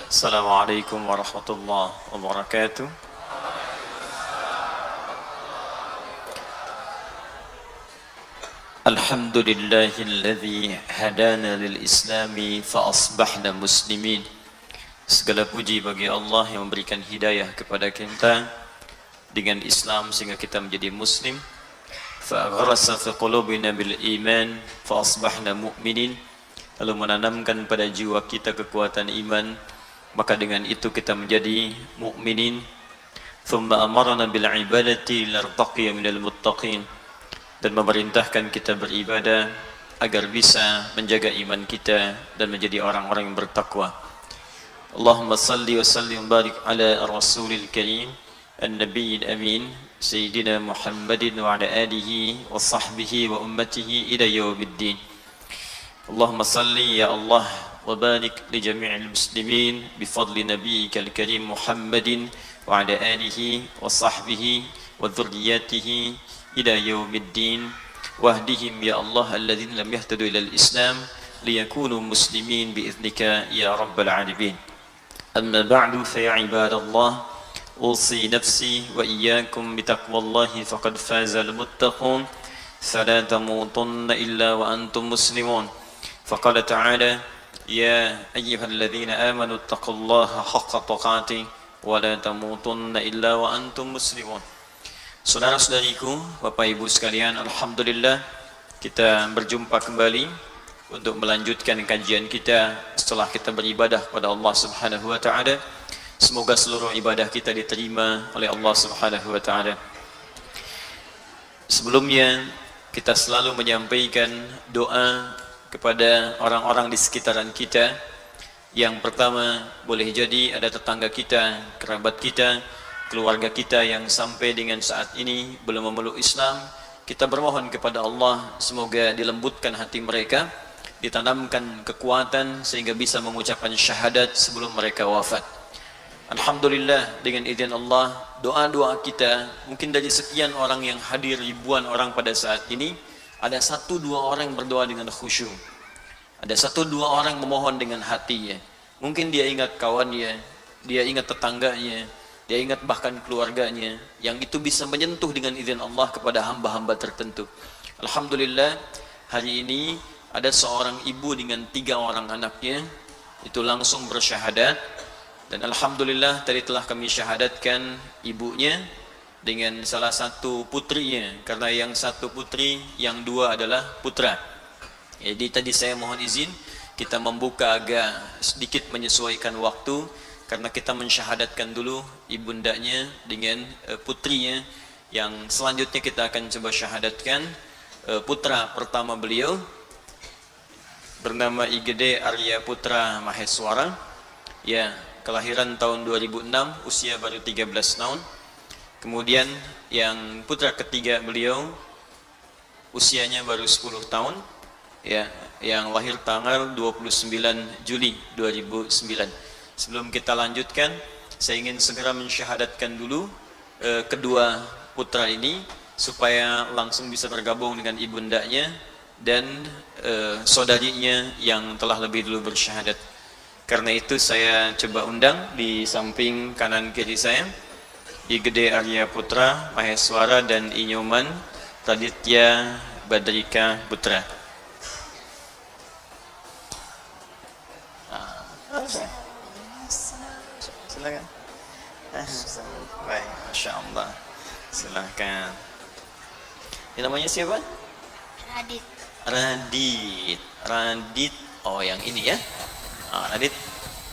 Assalamualaikum warahmatullahi wabarakatuh. Alhamdulillahilladzi hadana lil islami fa asbahna muslimin. Segala puji bagi Allah yang memberikan hidayah kepada kita dengan Islam sehingga kita menjadi muslim. Fa gharasa fi qulubina bil iman fa asbahna mu'minin. Lalu menanamkan pada jiwa kita kekuatan iman, maka dengan itu kita menjadi mukminin. Thumma amarna bil ibadati lartaqiya minal muttaqin. Dan memerintahkan kita beribadah agar bisa menjaga iman kita dan menjadi orang-orang yang bertakwa. Allahumma salli wa sallim barik ala rasulil karim an-nabiyil amin sayyidina Muhammadin wa ala alihi wa sahbihi wa ummatihi ila yaumiddin. Allahumma salli ya Allah wa barik li jami'il muslimin bifadli nabiyyikal karim Muhammadin wa ala alihi wa sahbihi wa dhurriyyatihi ila yaumiddin wahdihim ya Allah alladhina lam yahtadu ila al-islam liyakunu muslimin bi'idhnika ya rabbal alamin. Amma ba'du fa ya ibadallah usi nafsi wa iyyakum bitaqwallahi faqad faza al-muttaqun fala tamutunna illa wa antum muslimun. Faqala ta'ala ya ayyuhalladhina amanu ittaqullaha haqqa tuqatih wa la tamutunna illa wa antum muslimun. Saudara-saudariku, Bapak Ibu sekalian, alhamdulillah kita berjumpa kembali untuk melanjutkan kajian kita setelah kita beribadah kepada Allah Subhanahu wa taala. Semoga seluruh ibadah kita diterima oleh Allah Subhanahu wa taala. Sebelumnya kita selalu menyampaikan doa kepada orang-orang di sekitaran kita. Yang pertama, boleh jadi ada tetangga kita, kerabat kita, keluarga kita yang sampai dengan saat ini belum memeluk Islam. Kita bermohon kepada Allah semoga dilembutkan hati mereka, ditanamkan kekuatan sehingga bisa mengucapkan syahadat sebelum mereka wafat. Alhamdulillah, dengan izin Allah, doa-doa kita mungkin dari sekian orang yang hadir, ribuan orang pada saat ini, ada satu dua orang yang berdoa dengan khusyuk, ada satu dua orang memohon dengan hatinya. Mungkin dia ingat kawannya, dia ingat tetangganya, dia ingat bahkan keluarganya, yang itu bisa menyentuh dengan izin Allah kepada hamba-hamba tertentu. Alhamdulillah, hari ini ada seorang ibu dengan 3 orang anaknya itu langsung bersyahadat. Dan alhamdulillah tadi telah kami syahadatkan ibunya dengan salah satu putrinya, karena yang satu putri, yang 2 adalah putra. Jadi tadi saya mohon izin kita membuka agak sedikit menyesuaikan waktu, karena kita mensyahadatkan dulu ibundanya dengan putrinya. Yang selanjutnya kita akan coba syahadatkan putra pertama beliau, bernama Igede Arya Putra Maheswara, ya, kelahiran tahun 2006, usia baru 13 tahun. Kemudian yang putra ketiga beliau usianya baru 10 tahun, ya, yang lahir tanggal 29 Juli 2009. Sebelum kita lanjutkan, saya ingin segera mensyahadatkan dulu kedua putra ini supaya langsung bisa bergabung dengan ibundanya dan saudarinya yang telah lebih dulu bersyahadat. Karena itu saya coba undang di samping kanan kiri saya Igede Arya Putra Maheswara dan Inyoman Raditya Badrika Putra. Silakan. Baik, Masya Allah. Silakan. Ini namanya siapa? Radit. Radit. Radit. Oh, yang ini ya. Radit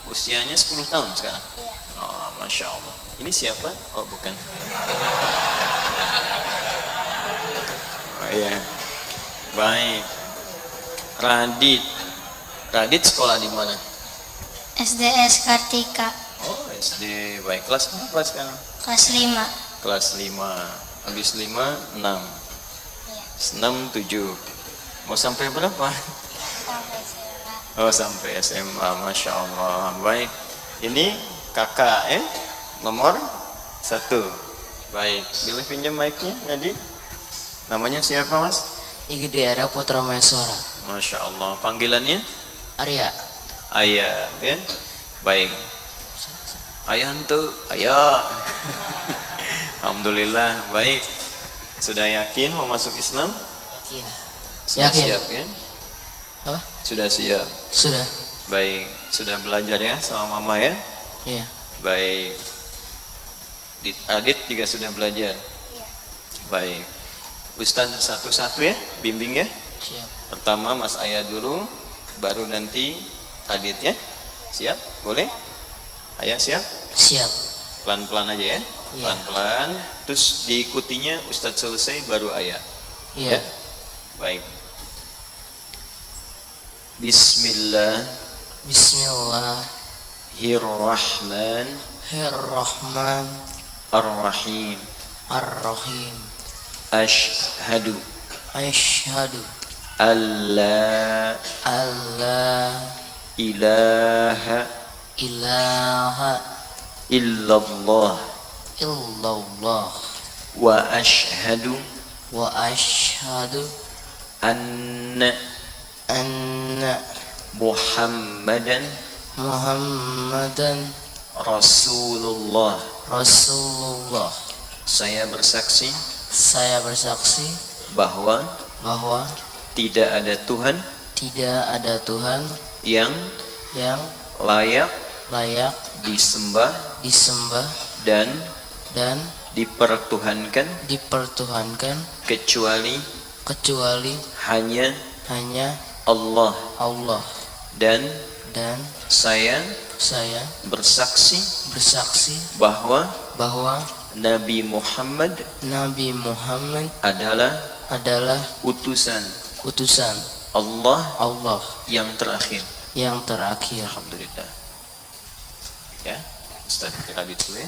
usianya 10 tahun sekarang. Oh, Masya Allah. Ini siapa? Oh, bukan. Oh iya. Baik. Radit. Radit sekolah di mana? SDS Kartika. Oh, SD. Baik, kelas berapa sekarang? Kelas 5. Kelas 5. Habis 5, 6. 6, 7. Mau sampai berapa? Sampai SMA. Oh, sampai SMA. Masya Allah. Baik. Ini kakak, nomor 1. Baik. Boleh pinjam mic-nya, Nadine? Namanya siapa, Mas? Igede Arya Putra Maheswara. Masya Allah. Panggilannya? Arya. Ayah, ya. Baik. Ayah tuh, ayo. Alhamdulillah, baik. Sudah yakin mau masuk Islam? Yakin. Sudah Yakin. siap ya? Apa? Sudah siap. Sudah. Baik, sudah belajar ya sama mama ya? Iya. Baik. Adit juga sudah belajar. Iya. Baik. Ustaz satu-satu ya, bimbing ya. Siap. Pertama Mas Ayah dulu, baru nanti Adit ya. Siap? Boleh? Ayah siap? Siap. Pelan-pelan aja ya. Iya. Pelan-pelan. Terus diikutinya Ustaz selesai baru Ayah. Iya. Ya? Baik. Bismillah. Bismillahirrahmanirrahim. Ar-Rahim. Ar-Rahim. Ashhadu Asyhadu alla alla ilaha ilaha illallah illallah wa ashhadu wa asyhadu anna anna Muhammadan Muhammadan Rasulullah. Rasulullah. Saya bersaksi Saya bersaksi bahwa bahwa tidak ada Tuhan tidak ada Tuhan yang yang layak layak disembah disembah dan dan dipertuhankan dipertuhankan kecuali kecuali hanya hanya Allah, Allah, dan dan saya saya bersaksi bersaksi bahwa bahwa Nabi Muhammad Nabi Muhammad adalah adalah utusan utusan Allah Allah yang terakhir. yang terakhir. Alhamdulillah. Ya, Ustaz kita Adit dulu ya.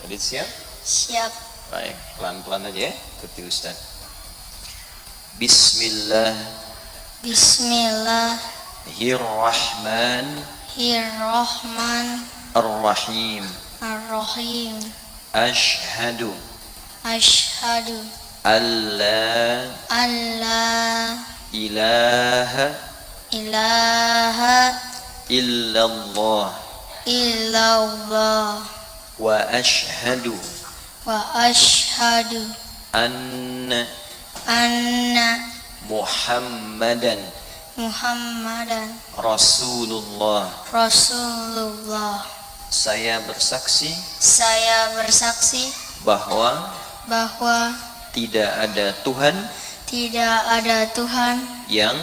Adit siap? Siap. Baik, pelan-pelan aja ya, ikuti Ustaz. Bismillah. Bismillahirrahmanirrahim. Ar-Rahim. Ashhadu Asyhadu alla alla ilaha ilaha illallah illallah wa ashhadu wa asyhadu anna anna Muhammadan Muhammadan Rasulullah. Rasulullah. Saya bersaksi Saya bersaksi bahwa bahwa tidak ada Tuhan tidak ada Tuhan yang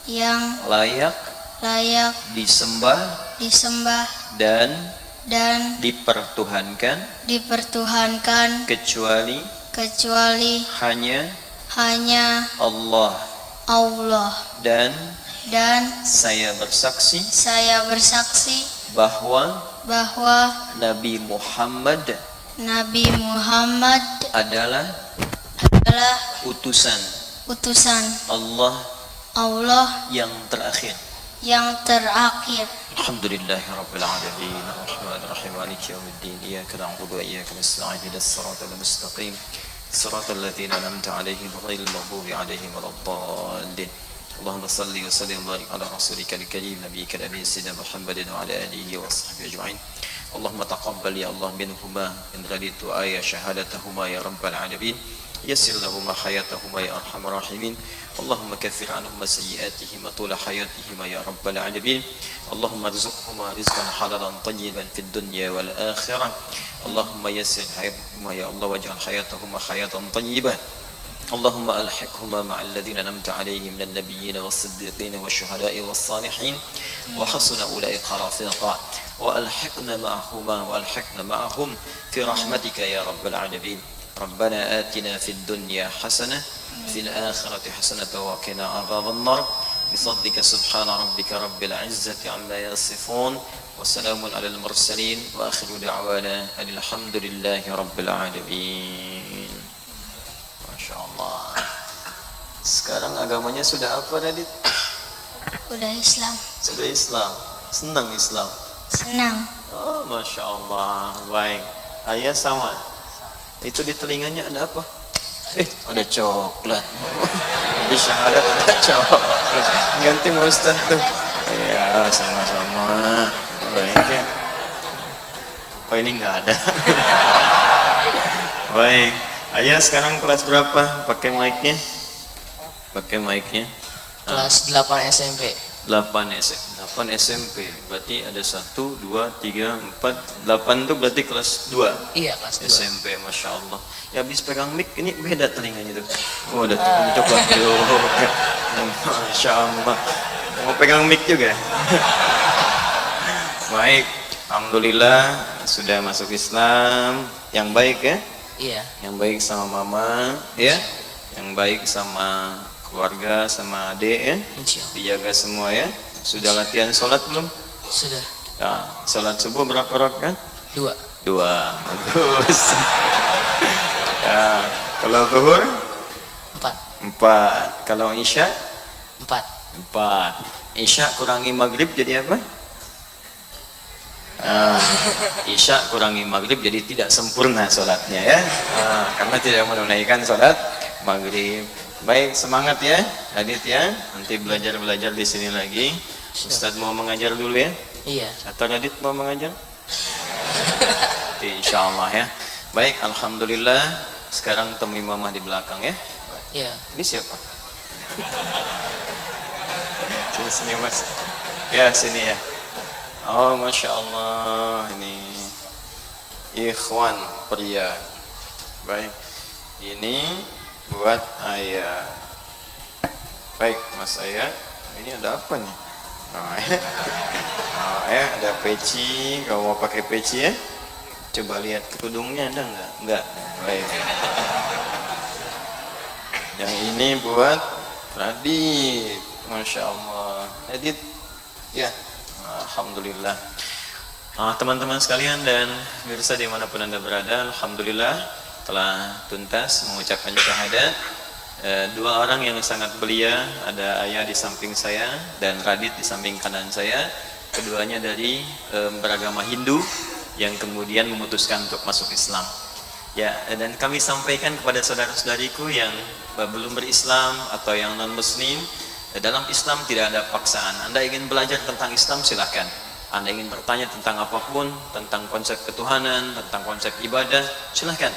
yang layak layak disembah disembah dan dan dipertuhankan dipertuhankan kecuali kecuali hanya hanya Allah, Allah, dan dan saya bersaksi saya bersaksi bahwa bahwa Nabi Muhammad Nabi Muhammad adalah adalah utusan utusan Allah Allah yang terakhir. yang terakhir. Alhamdulillahirabbil alamin. Arrahmanir rahim. Maliki yaumiddin. Iyyaka na'budu wa iyyaka nasta'in. Ihdinas siratal mustaqim. Siratal ladzina an'amta 'alaihim ghairil maghdubi 'alaihim waladdallin. اللهم صل وسلم وبارك على رسولك الكريم نبيك الأمين سيدنا محمد وعلى آله وصحبه أجمعين. اللهم تقبل يا الله منهما إن غديت آية شهادتهما يا رب العالمين. يسر لهما حياتهما يا أرحم الراحمين. اللهم كفر عنهما سيئاتهما طول حياتهما يا رب العالمين. اللهم ارزقهما رزقا حلالا طيبا في الدنيا والآخرة. اللهم يسر حياتهما يا الله واجعل حياتهما حياة طيبة. اللهم ألحقهما مع الذين أنعمت عليهم من النبيين والصديقين والشهداء والصالحين وحسن أولئك رفيقا وألحقنا معهم في رحمتك يا رب العالمين. ربنا آتنا في الدنيا حسنة في الآخرة حسنة وقنا عذاب النار بفضلك سبحان ربك رب العزة عما يصفون وسلام على المرسلين وآخر دعوانا أن الحمد لله رب العالمين. Masya Allah. Sekarang agamanya sudah apa, Nadit? Udah Islam. Sudah Islam. Senang Islam. Senang. Oh, Masya Allah. Baik. Ayah sama. Itu di telinganya ada apa? Ada coklat. Di syahadat ada coklat. Ganti Ustaz tuh. Ya, sama-sama. Baik ya. Oh ini nggak ada. Baik, ayah sekarang kelas berapa? Pakai mic-nya? Pakai mic-nya. Kelas 8 SMP. 8 SMP. Berarti ada 1, 2, 3, 4, 8 itu berarti kelas 2 Iya, kelas 2. SMP, Masya Allah. Ya habis pegang mic ini beda telinganya tuh. Oh udah coba. Masya Allah. Mau pegang mic juga. Baik, Alhamdulillah sudah masuk Islam. Yang baik ya, Iya. yang baik sama mama ya, yang baik sama keluarga, sama adik ya, Insya Allah. dijaga semua ya. Sudah latihan sholat belum? Sudah. Nah, sholat subuh berapa rakaat? 2. 2, bagus. Ya, kalau zuhur 4. 4, kalau isya 4. 4. Isya kurangi maghrib jadi apa? Isya kurangi maghrib jadi tidak sempurna sholatnya ya, karena tidak menunaikan sholat maghrib. Baik, semangat ya Adit ya, nanti belajar di sini lagi. Ustadz mau mengajar dulu ya, Iya. atau Adit mau mengajar? Insya Allah ya. Baik, Alhamdulillah. Sekarang temui mama di belakang ya. Iya. Ini siapa? Sini mas. Ya sini ya. Oh Masya Allah, ini ikhwan pria. Baik, ini buat ayah. Baik mas ayah, ini ada apa nih? Ya ada peci. Kalau mau pakai peci ya, coba lihat kerudungnya ada nggak? Nggak. Baik. Yang ini buat Radit. Masya Allah. Radit, ya. Alhamdulillah. Teman-teman sekalian dan pemirsa dimanapun anda berada, alhamdulillah telah tuntas mengucapkan syahadat. Dua orang yang sangat belia, ada ayah di samping saya dan Radit di samping kanan saya. Keduanya dari beragama Hindu yang kemudian memutuskan untuk masuk Islam. Ya, dan kami sampaikan kepada saudara-saudariku yang belum berislam atau yang non-muslim, dalam Islam tidak ada paksaan. Anda ingin belajar tentang Islam, silahkan. Anda ingin bertanya tentang apapun, tentang konsep ketuhanan, tentang konsep ibadah, silahkan.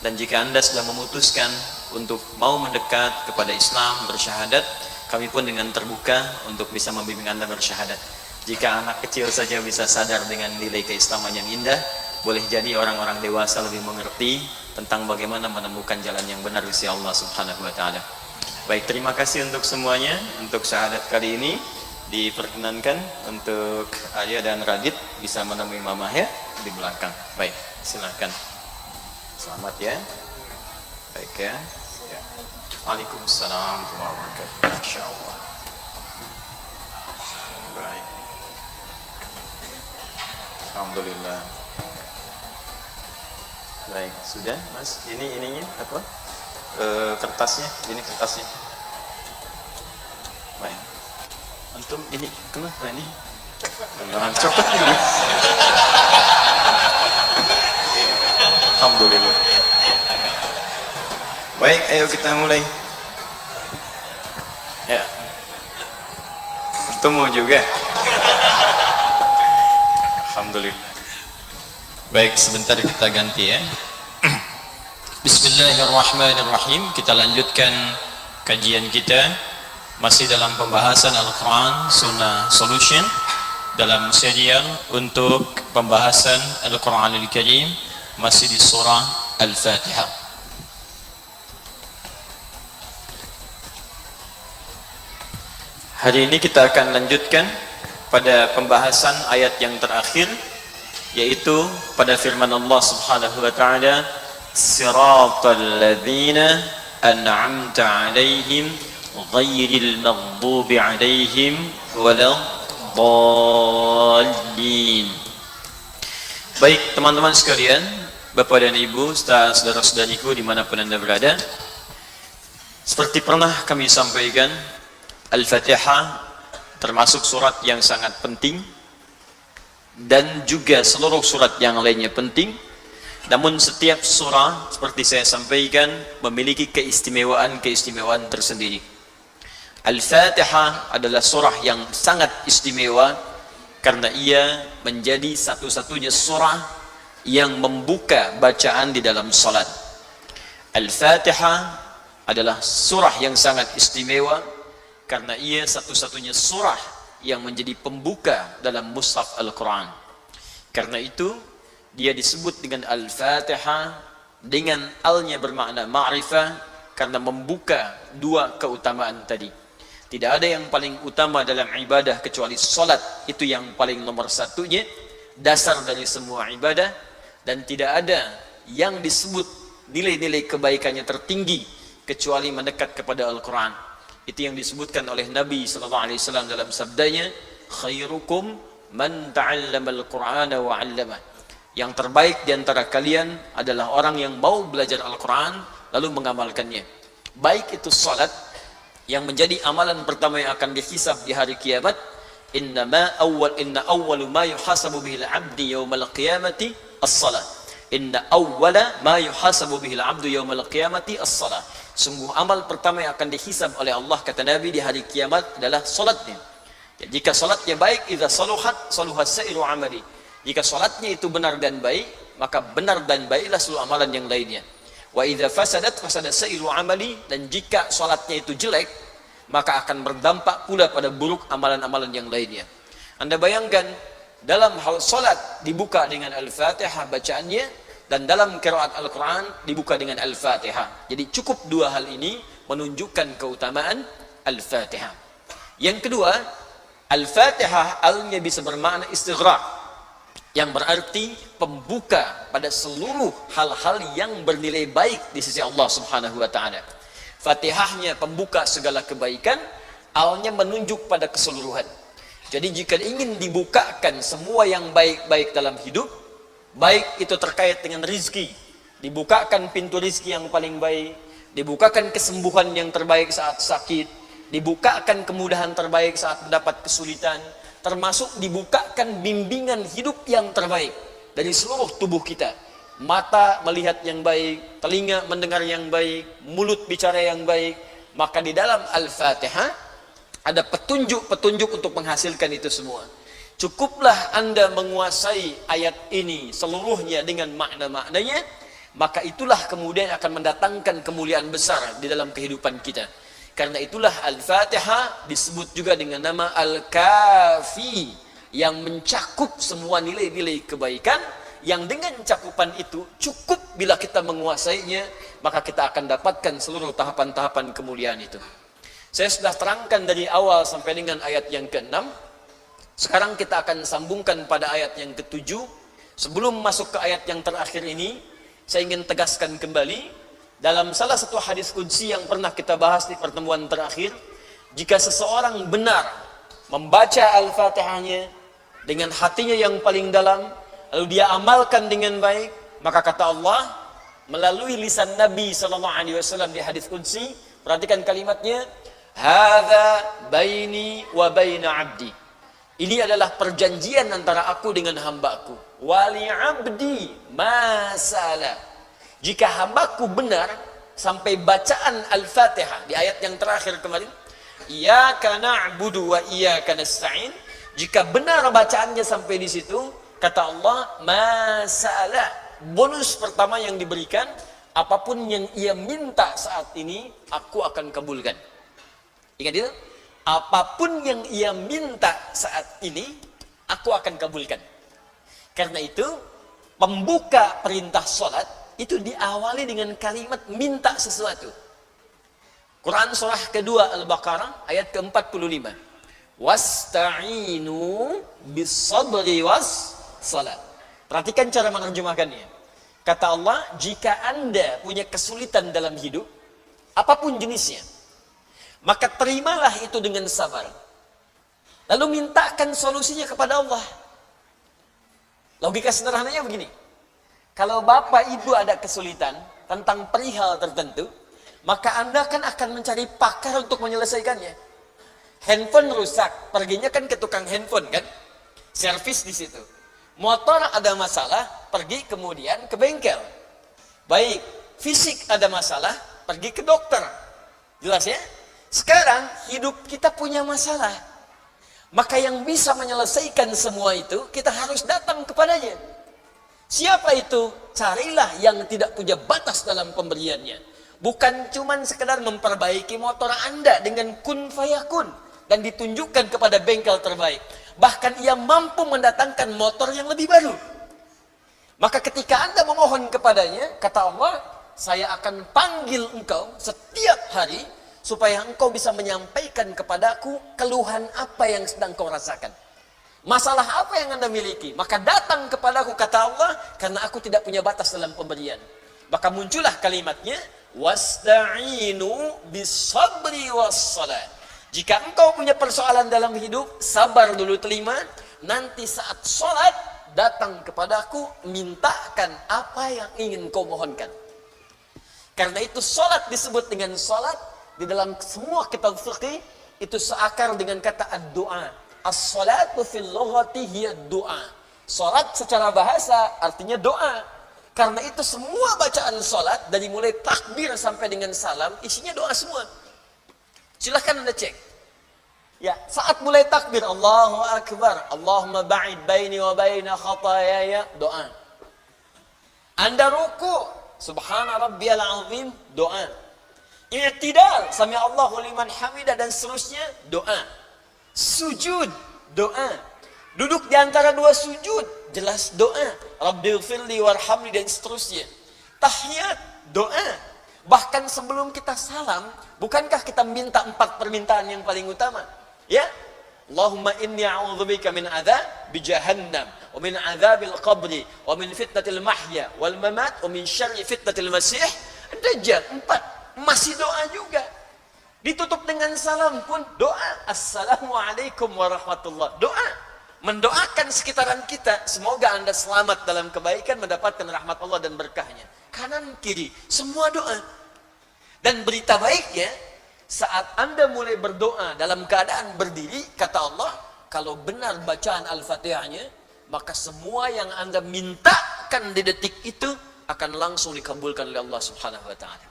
Dan jika Anda sudah memutuskan untuk mau mendekat kepada Islam, bersyahadat, kami pun dengan terbuka untuk bisa membimbing Anda bersyahadat. Jika anak kecil saja bisa sadar dengan nilai keislaman yang indah, boleh jadi orang-orang dewasa lebih mengerti tentang bagaimana menemukan jalan yang benar di sisi Allah Subhanahu wa taala. Baik, terima kasih untuk semuanya. Untuk syahadat kali ini diperkenankan untuk ayah dan Radit bisa menemui mama ya di belakang. Baik, silakan. Selamat ya. Baik ya. Ya. Waalaikumsalam warahmatullahi wabarakatuh. Insyaallah. Baik. Alhamdulillah. Baik, sudah Mas. Ininya apa? Kertasnya, ini kertasnya. Baik. Antum ini kenapa ini? Beneran copot ini. Alhamdulillah. Baik, ayo kita mulai. Ya. Antum mau juga? Alhamdulillah. Baik, sebentar kita ganti ya. Bismillahirrahmanirrahim. Kita lanjutkan kajian kita masih dalam pembahasan Al-Quran Sunnah Solution dalam serial untuk pembahasan Al-Quranul Karim, masih di surah Al-Fatihah. Hari ini kita akan lanjutkan pada pembahasan ayat yang terakhir, yaitu pada firman Allah Subhanahu wa taala, siratal ladzina an'amta 'alaihim ghairil maghdubi 'alaihim waladdallin. Baik teman-teman sekalian, Bapak dan Ibu, saudara-saudariku dimanapun Anda berada, seperti pernah kami sampaikan, Al-Fatihah termasuk surat yang sangat penting dan juga seluruh surat yang lainnya penting. Namun setiap surah seperti saya sampaikan memiliki keistimewaan tersendiri. Al-Fatihah adalah surah yang sangat istimewa karena ia menjadi satu-satunya surah yang membuka bacaan di dalam salat. Al-Fatihah adalah surah yang sangat istimewa karena ia satu-satunya surah yang menjadi pembuka dalam mushaf Al-Quran. Karena itu dia disebut dengan Al-Fatihah, dengan al-nya bermakna ma'rifah, karena membuka dua keutamaan tadi. Tidak ada yang paling utama dalam ibadah kecuali salat, itu yang paling nomor satunya, dasar dari semua ibadah, dan tidak ada yang disebut nilai-nilai kebaikannya tertinggi kecuali mendekat kepada Al-Quran. Itu yang disebutkan oleh Nabi SAW dalam sabdanya, khairukum man ta'allama al-Qur'ana wa 'allamah. Yang terbaik di antara kalian adalah orang yang mau belajar Al-Quran lalu mengamalkannya. Baik itu salat yang menjadi amalan pertama yang akan dihisab di hari kiamat. Inna awwalu ma yuhasabu bihi al-'abdi yawmal qiyamati as-salat. Inna awwala ma yuhasabu bihi al-'abdu yawmal qiyamati as-salat. Sungguh amal pertama yang akan dihisab oleh Allah, kata Nabi, di hari kiamat adalah salatnya. Ya, jika salatnya baik, idza saluhat saluhat sa'iru amali. Jika salatnya itu benar dan baik, maka benar dan baiklah seluruh amalan yang lainnya. Wa idza fasadat fasada sa'iru amali, dan jika salatnya itu jelek, maka akan berdampak pula pada buruk amalan-amalan yang lainnya. Anda bayangkan, dalam hal salat dibuka dengan Al-Fatihah bacaannya, dan dalam qiraat Al-Quran dibuka dengan Al-Fatihah. Jadi cukup dua hal ini menunjukkan keutamaan Al-Fatihah. Yang kedua, Al-Fatihah al-nya bisa bermakna istighraq, yang berarti pembuka pada seluruh hal-hal yang bernilai baik di sisi Allah Subhanahu wa taala. Fatihahnya pembuka segala kebaikan, al-nya menunjuk pada keseluruhan. Jadi jika ingin dibukakan semua yang baik-baik dalam hidup, baik itu terkait dengan rizki, dibukakan pintu rizki yang paling baik, dibukakan kesembuhan yang terbaik saat sakit, dibukakan kemudahan terbaik saat mendapat kesulitan, termasuk dibukakan bimbingan hidup yang terbaik dari seluruh tubuh kita. Mata melihat yang baik, telinga mendengar yang baik, mulut bicara yang baik. Maka di dalam Al-Fatihah ada petunjuk-petunjuk untuk menghasilkan itu semua. Cukuplah Anda menguasai ayat ini seluruhnya dengan makna-maknanya, maka itulah kemudian akan mendatangkan kemuliaan besar di dalam kehidupan kita. Karena itulah Al-Fatihah disebut juga dengan nama Al-Kafi, yang mencakup semua nilai-nilai kebaikan, yang dengan cakupan itu cukup bila kita menguasainya, maka kita akan dapatkan seluruh tahapan-tahapan kemuliaan itu. Saya sudah terangkan dari awal sampai dengan ayat yang ke-6. Sekarang kita akan sambungkan pada ayat yang ke-7. Sebelum masuk ke ayat yang terakhir ini, saya ingin tegaskan kembali, dalam salah satu hadis qudsi yang pernah kita bahas di pertemuan terakhir, jika seseorang benar membaca Al-Fatihahnya dengan hatinya yang paling dalam, lalu dia amalkan dengan baik, maka kata Allah melalui lisan Nabi SAW di hadis qudsi, perhatikan kalimatnya, hadza baini wa baina abdi. Ini adalah perjanjian antara aku dengan hambaku. Wali abdi masala. Jika hambaku benar sampai bacaan Al-Fatihah di ayat yang terakhir kemarin, iyyaka na'budu wa iyyaka nasta'in, jika benar bacaannya sampai di situ, kata Allah, masala, bonus pertama yang diberikan, apapun yang ia minta saat ini, aku akan kabulkan. Ingat itu? Apapun yang ia minta saat ini, aku akan kabulkan. Karena itu, pembuka perintah sholat, itu diawali dengan kalimat minta sesuatu. Quran surah kedua Al-Baqarah, ayat ke-45. Wasta'inu bis-sabri was-salat. Perhatikan cara menerjemahkannya. Kata Allah, jika Anda punya kesulitan dalam hidup, apapun jenisnya, maka terimalah itu dengan sabar. Lalu mintakan solusinya kepada Allah. Logika sederhananya begini. Kalau bapak ibu ada kesulitan tentang perihal tertentu, maka Anda kan akan mencari pakar untuk menyelesaikannya. Handphone rusak, perginya kan ke tukang handphone kan? Servis di situ. Motor ada masalah, pergi kemudian ke bengkel. Baik, fisik ada masalah, pergi ke dokter. Jelas ya? Sekarang hidup kita punya masalah. Maka yang bisa menyelesaikan semua itu, kita harus datang kepadanya. Siapa itu? Carilah yang tidak punya batas dalam pemberiannya. Bukan cuman sekedar memperbaiki motor Anda dengan kun fayakun dan ditunjukkan kepada bengkel terbaik. Bahkan ia mampu mendatangkan motor yang lebih baru. Maka ketika Anda memohon kepadanya, kata Allah, saya akan panggil engkau setiap hari supaya engkau bisa menyampaikan kepadaku keluhan apa yang sedang kau rasakan. Masalah apa yang Anda miliki? Maka datang kepadaku, kata Allah, karena aku tidak punya batas dalam pemberian. Maka muncullah kalimatnya, wasta'inu bisabri wassalat. Jika engkau punya persoalan dalam hidup, sabar dulu terima. Nanti saat sholat, datang kepadaku, mintakan apa yang ingin kau mohonkan. Karena itu sholat disebut dengan sholat. Di dalam semua kitab fiqih, itu seakar dengan kata ad-du'a. As-salatu fil lughati hiya doa. Salat secara bahasa artinya doa. Karena itu semua bacaan salat dari mulai takbir sampai dengan salam isinya doa semua. Silahkan Anda cek. Ya, saat mulai takbir Allahu akbar, Allahumma ba'id baini wa baina khataayaya, doa. Anda ruku, subhana rabbiyal azim, doa. I'tidal, sami Allahu liman hamidah dan seterusnya, doa. Sujud, doa. Duduk di antara dua sujud, jelas doa. Rabbighfirli warhamni dan seterusnya. Tahiyat, doa. Bahkan sebelum kita salam, bukankah kita minta 4 permintaan yang paling utama? Ya, Allahumma inni a'udzubika min adzab jahannam, wa min adzabil qabri, wa min fitnatil mahya wal mamat, wa min syarri fitnatil masih dajjal. 4. Masih doa juga. Ditutup dengan salam pun doa. Assalamualaikum warahmatullah. Doa. Mendoakan sekitaran kita. Semoga Anda selamat dalam kebaikan, mendapatkan rahmat Allah dan berkahnya. Kanan kiri. Semua doa. Dan berita baiknya, saat Anda mulai berdoa dalam keadaan berdiri, kata Allah, kalau benar bacaan Al-Fatihahnya, maka semua yang Anda mintakan di detik itu akan langsung dikabulkan oleh Allah Subhanahu wa ta'ala.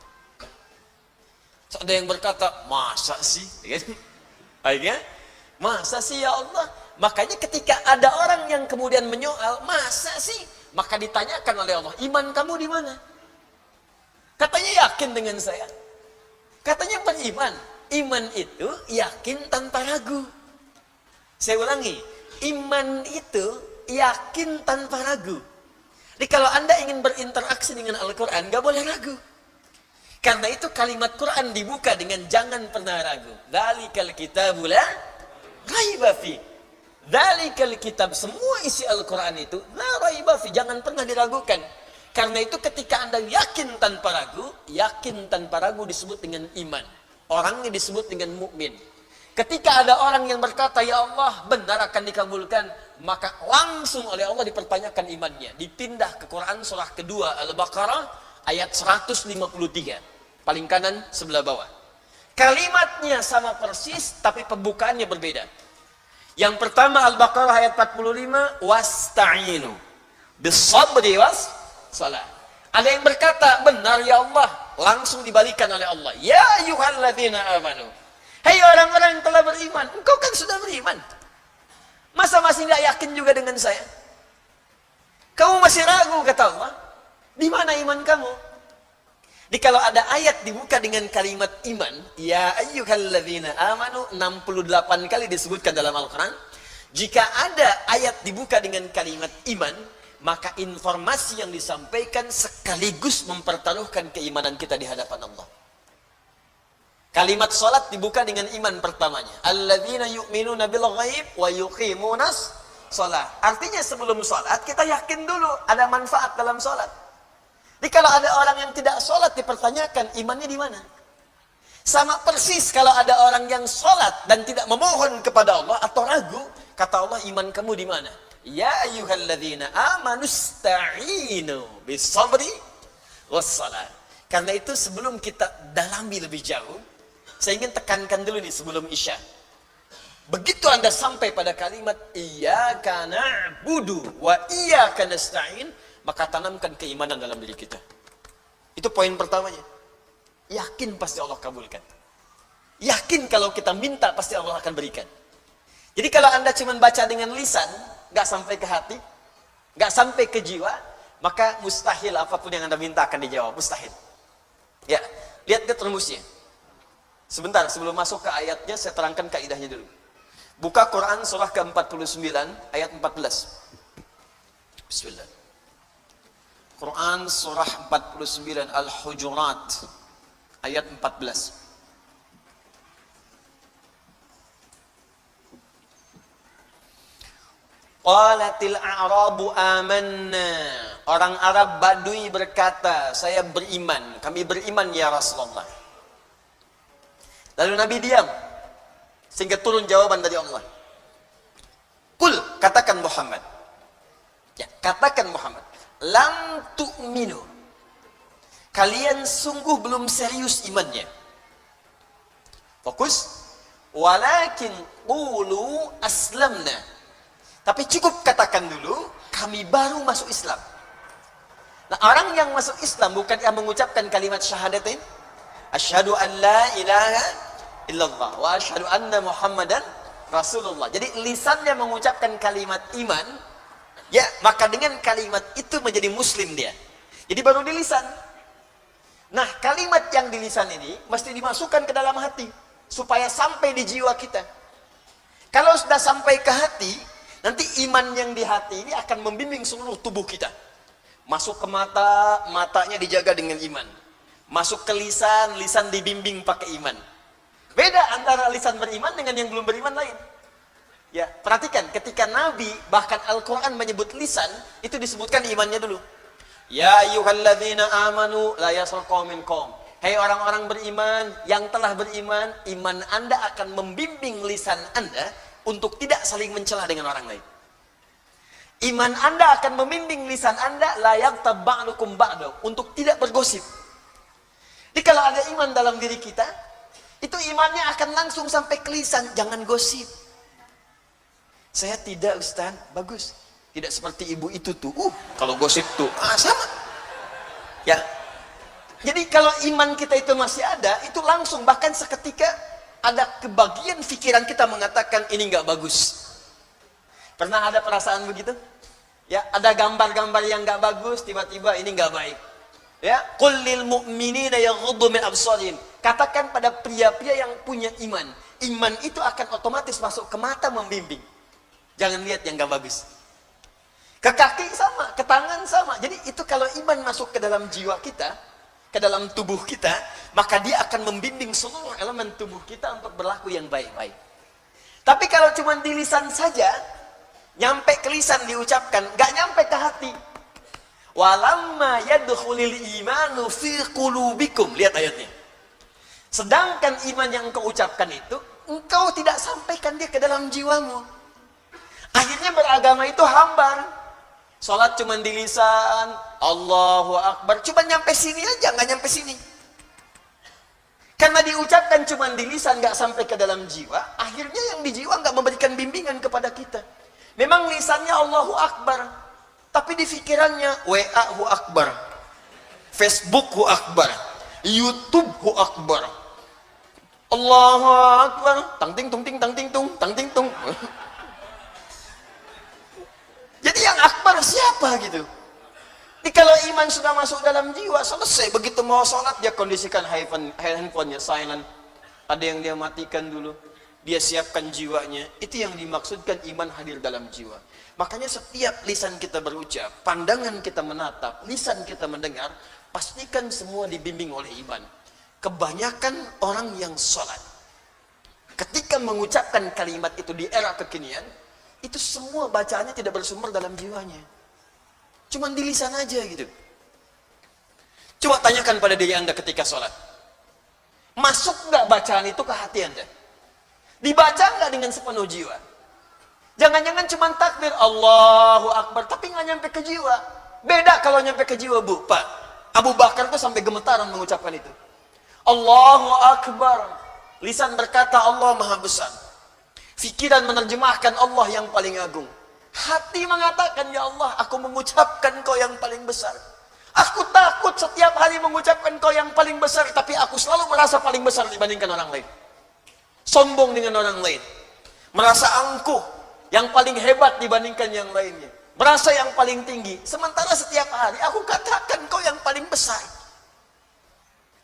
Ada yang berkata, masa sih? Akhirnya, masa sih ya Allah? Makanya ketika ada orang yang kemudian menyoal, masa sih? Maka ditanyakan oleh Allah, iman kamu di mana? Katanya yakin dengan saya. Katanya beriman. Iman itu yakin tanpa ragu. Saya ulangi, iman itu yakin tanpa ragu. Jadi kalau Anda ingin berinteraksi dengan Al-Quran, gak boleh ragu. Karena itu kalimat Quran dibuka dengan jangan pernah ragu. Dzalikal kitabu la raiba fi. Dzalikal kitab, semua isi Al-Quran itu la raiba fi, jangan pernah diragukan. Karena itu ketika Anda yakin tanpa ragu disebut dengan iman. Orangnya disebut dengan mukmin. Ketika ada orang yang berkata, ya Allah, benar akan dikabulkan, maka langsung oleh Allah dipertanyakan imannya. Dipindah ke Quran surah kedua Al-Baqarah ayat 153. Paling kanan sebelah bawah. Kalimatnya sama persis, tapi pembukaannya berbeda. Yang pertama Al-Baqarah ayat 45, wasta'inu bisabri was salat. Ada yang berkata, benar ya Allah, langsung dibalikan oleh Allah. Ya ayyuhalladzina amanu. Hei orang-orang yang telah beriman, engkau kan sudah beriman. Masa masih nggak yakin juga dengan saya? Kamu masih ragu, kata Allah. Di mana iman kamu? Jadi kalau ada ayat dibuka dengan kalimat iman, ya ayyuhalladzina amanu, 68 kali disebutkan dalam Al-Quran. Jika ada ayat dibuka dengan kalimat iman, maka informasi yang disampaikan sekaligus mempertaruhkan keimanan kita di hadapan Allah. Kalimat salat dibuka dengan iman pertamanya. Alladzina yu'minuna bil ghaib wa yuqimunas shalah. Artinya sebelum salat kita yakin dulu ada manfaat dalam salat. Jadi kalau ada orang yang tidak sholat dipertanyakan imannya di mana? Sama persis kalau ada orang yang sholat dan tidak memohon kepada Allah atau ragu, kata Allah, iman kamu di mana? Ya ayyuhalladzina amanu sta'inu bisabri wassalat. Karena itu sebelum kita dalami lebih jauh, saya ingin tekankan dulu nih sebelum Isya. Begitu Anda sampai pada kalimat iyyaka na'budu wa iyyaka nasta'in, maka tanamkan keimanan dalam diri kita. Itu poin pertamanya. Yakin pasti Allah kabulkan. Yakin kalau kita minta pasti Allah akan berikan. Jadi kalau Anda cuma baca dengan lisan, gak sampai ke hati, gak sampai ke jiwa, maka mustahil apapun yang Anda minta akan dijawab. Mustahil. Ya, lihat dia rumusnya. Sebentar, sebelum masuk ke ayatnya, saya terangkan kaidahnya dulu. Buka Quran surah ke-49, ayat 14. Bismillah. Quran surah 49, Al-Hujurat, ayat 14. Qalatil a'rabu amanna. Orang Arab Badui berkata, saya beriman, kami beriman ya Rasulullah. Lalu Nabi diam, sehingga turun jawaban dari Allah. Kul, katakan Muhammad. Ya, katakan Muhammad. Lam tu'minu. Kalian sungguh belum serius imannya. Fokus. Walakin qulu aslamna. Tapi cukup katakan dulu, kami baru masuk Islam. Nah, orang yang masuk Islam bukan yang mengucapkan kalimat syahadatain. Asyhadu an la ilaha illallah wa asyhadu anna Muhammadan Rasulullah. Jadi lisannya mengucapkan kalimat iman, ya, maka dengan kalimat itu menjadi muslim dia. Jadi baru di lisan. Nah, kalimat yang di lisan ini mesti dimasukkan ke dalam hati supaya sampai di jiwa kita. Kalau sudah sampai ke hati, nanti iman yang di hati ini akan membimbing seluruh tubuh kita. Masuk ke mata, matanya dijaga dengan iman. Masuk ke lisan, lisan dibimbing pakai iman. Beda antara lisan beriman dengan yang belum beriman lain. Ya, perhatikan ketika Nabi bahkan Al-Quran menyebut lisan, itu disebutkan imannya dulu. Ya ayyuhalladzina amanu la yaskhar qaumin qaum. Hei orang-orang beriman yang telah beriman, iman Anda akan membimbing lisan Anda untuk tidak saling mencela dengan orang lain. Iman Anda akan membimbing lisan Anda la yaghtab ba'dukum ba'du, untuk tidak bergosip. Jadi kalau ada iman dalam diri kita, itu imannya akan langsung sampai ke lisan, jangan gosip. Saya tidak, Ustaz, bagus. Tidak seperti ibu itu tuh. Kalau gosip tuh, sama. Ya. Jadi kalau iman kita itu masih ada, itu langsung bahkan seketika ada kebagian pikiran kita mengatakan ini nggak bagus. Pernah ada perasaan begitu? Ya, ada gambar-gambar yang nggak bagus, tiba-tiba ini nggak baik. Ya, qul lil mu'minina yaghuddu min absarihim. Katakan pada pria-pria yang punya iman, iman itu akan otomatis masuk ke mata membimbing. Jangan lihat yang nggak bagus. Ke kaki sama, ke tangan sama. Jadi itu kalau iman masuk ke dalam jiwa kita, ke dalam tubuh kita, maka dia akan membimbing seluruh elemen tubuh kita untuk berlaku yang baik-baik. Tapi kalau cuma di lisan saja, nyampe ke lisan diucapkan, nggak nyampe ke hati. Walamma yadkhulul imanu fi qulubikum. Lihat ayatnya. Sedangkan iman yang engkau ucapkan itu, engkau tidak sampaikan dia ke dalam jiwamu. Akhirnya beragama itu hambar. Salat cuma di lisan, Allahu Akbar, cuma nyampe sini aja, nggak nyampe sini. Karena diucapkan cuma di lisan, nggak sampai ke dalam jiwa, akhirnya yang di jiwa nggak memberikan bimbingan kepada kita. Memang lisannya Allahu Akbar, tapi di pikirannya WA hu Akbar, Facebook hu Akbar, YouTube hu Akbar, Allahu Akbar, tang ting tung ting tang ting tung tang ting tung. Jadi yang akbar siapa gitu? Jadi kalau iman sudah masuk dalam jiwa, selesai. Begitu mau sholat, dia kondisikan handphonenya silent. Ada yang dia matikan dulu. Dia siapkan jiwanya. Itu yang dimaksudkan iman hadir dalam jiwa. Makanya setiap lisan kita berucap, pandangan kita menatap, lisan kita mendengar, pastikan semua dibimbing oleh iman. Kebanyakan orang yang sholat, ketika mengucapkan kalimat itu di era kekinian, itu semua bacaannya tidak bersumber dalam jiwanya. Cuma di lisan aja gitu. Coba tanyakan pada diri Anda ketika sholat. Masuk nggak bacaan itu ke hati Anda? Dibaca nggak dengan sepenuh jiwa? Jangan-jangan cuma takbir Allahu Akbar, tapi nggak nyampe ke jiwa. Beda kalau nyampe ke jiwa, Bu, Pak. Abu Bakar tuh sampai gemetaran mengucapkan itu. Allahu Akbar. Lisan berkata Allah Maha Besar. Fikiran menerjemahkan Allah yang paling agung. Hati mengatakan, ya Allah, aku mengucapkan Kau yang paling besar. Aku takut setiap hari mengucapkan Kau yang paling besar, tapi aku selalu merasa paling besar dibandingkan orang lain. Sombong dengan orang lain. Merasa angkuh, yang paling hebat dibandingkan yang lainnya. merasa yang paling tinggi. Sementara setiap hari aku katakan kau yang paling besar.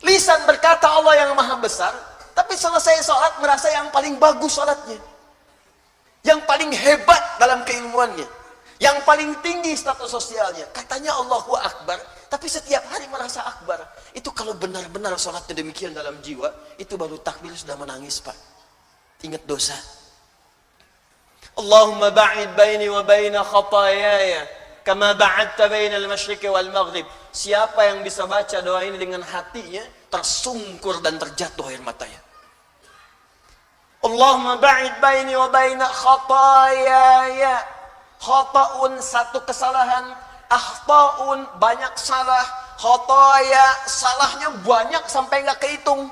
Lisan berkata Allah yang maha besar, tapi selesai sholat merasa yang paling bagus sholatnya, yang paling hebat dalam keilmuannya, yang paling tinggi status sosialnya. Katanya Allahu Akbar, tapi setiap hari merasa akbar. Itu kalau benar-benar sholatnya demikian dalam jiwa, itu baru takbir sudah menangis, Pak. Ingat dosa. Allahumma ba'id baini wa baina khatayaya kama ba'adta baina al-masyriqi wal maghrib. Siapa yang bisa baca doa ini dengan hatinya, tersungkur dan terjatuh air matanya. Allahumma ba'id baini wa baina khatayaya. Khata'un satu kesalahan, akhta'un banyak salah, khataya salahnya banyak sampai nggak kehitung.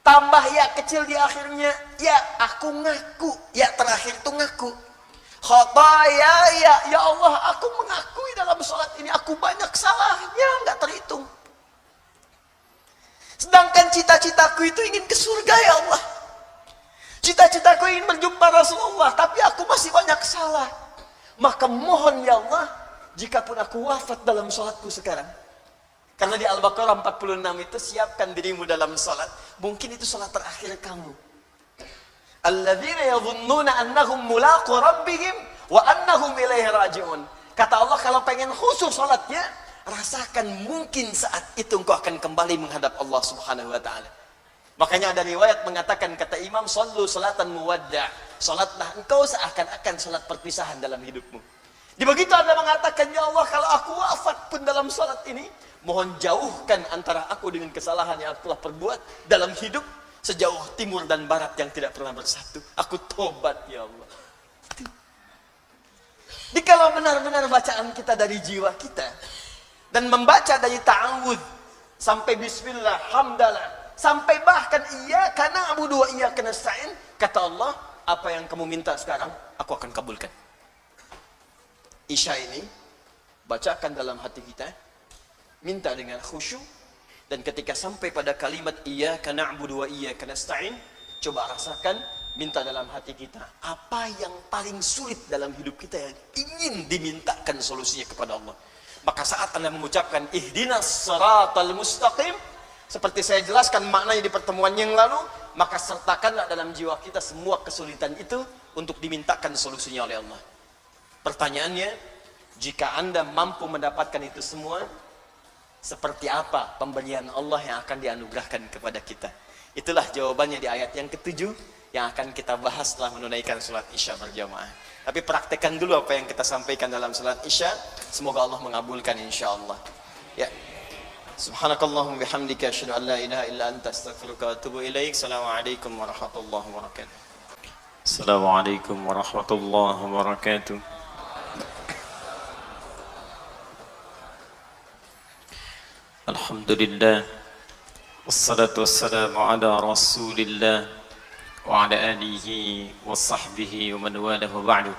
Tambah ya kecil di akhirnya, ya aku ngaku, ya terakhir itu ngaku. Khataya ya Allah, aku mengakui dalam sholat ini aku banyak salahnya nggak terhitung. Sedangkan cita-citaku itu ingin ke surga ya Allah. Cita-citaku ingin berjumpa Rasulullah, tapi aku masih banyak salah. Maka mohon ya Allah, jikapun aku wafat dalam sholatku sekarang, karena di Al-Baqarah 46 itu siapkan dirimu dalam sholat, mungkin itu sholat terakhir kamu. Alladzina yadhunnuna annahum mulaqu rabbihim wa annahum ilaihi raji'un. Kata Allah, kalau pengen khusyuk sholatnya, rasakan mungkin saat itu engkau akan kembali menghadap Allah Subhanahu wa taala. Makanya ada riwayat mengatakan, kata Imam, sallu salatan muwadda', salatlah engkau seakan-akan salat perpisahan dalam hidupmu. Di begitu Anda mengatakan, ya Allah, kalau aku wafat pun dalam salat ini, mohon jauhkan antara aku dengan kesalahan yang aku telah perbuat dalam hidup, sejauh timur dan barat yang tidak pernah bersatu. Aku tobat ya Allah. Jikalau benar-benar bacaan kita dari jiwa kita, dan membaca dari ta'awudz sampai bismillah, hamdalah, sampai bahkan iyyaka na'budu wa iyyaka nasta'in, kata Allah, apa yang kamu minta sekarang aku akan kabulkan. Isya ini bacakan dalam hati kita, minta dengan khusyuk, dan ketika sampai pada kalimat iyyaka na'budu wa iyyaka nasta'in, coba rasakan, minta dalam hati kita apa yang paling sulit dalam hidup kita yang ingin dimintakan solusinya kepada Allah. Maka saat Anda mengucapkan ihdinas siratal mustaqim, seperti saya jelaskan maknanya di pertemuan yang lalu, maka sertakanlah dalam jiwa kita semua kesulitan itu untuk dimintakan solusinya oleh Allah. Pertanyaannya, jika Anda mampu mendapatkan itu semua, seperti apa pemberian Allah yang akan dianugerahkan kepada kita? Itulah jawabannya di ayat yang ke-7 yang akan kita bahas setelah menunaikan salat Isya berjamaah. Tapi praktekkan dulu apa yang kita sampaikan dalam salat Isya. Semoga Allah mengabulkan insyaallah. Ya. Subhanakallahumma bihamdika asyhadu an la ilaha illa anta astaghfiruka wa atubu ilaik. Assalamualaikum warahmatullahi wabarakatuh. Assalamualaikum warahmatullahi wabarakatuh. Alhamdulillah, wassalatu wassalamu ala rasulillah wa ala alihi wa sahbihi wa man walahu ba'du.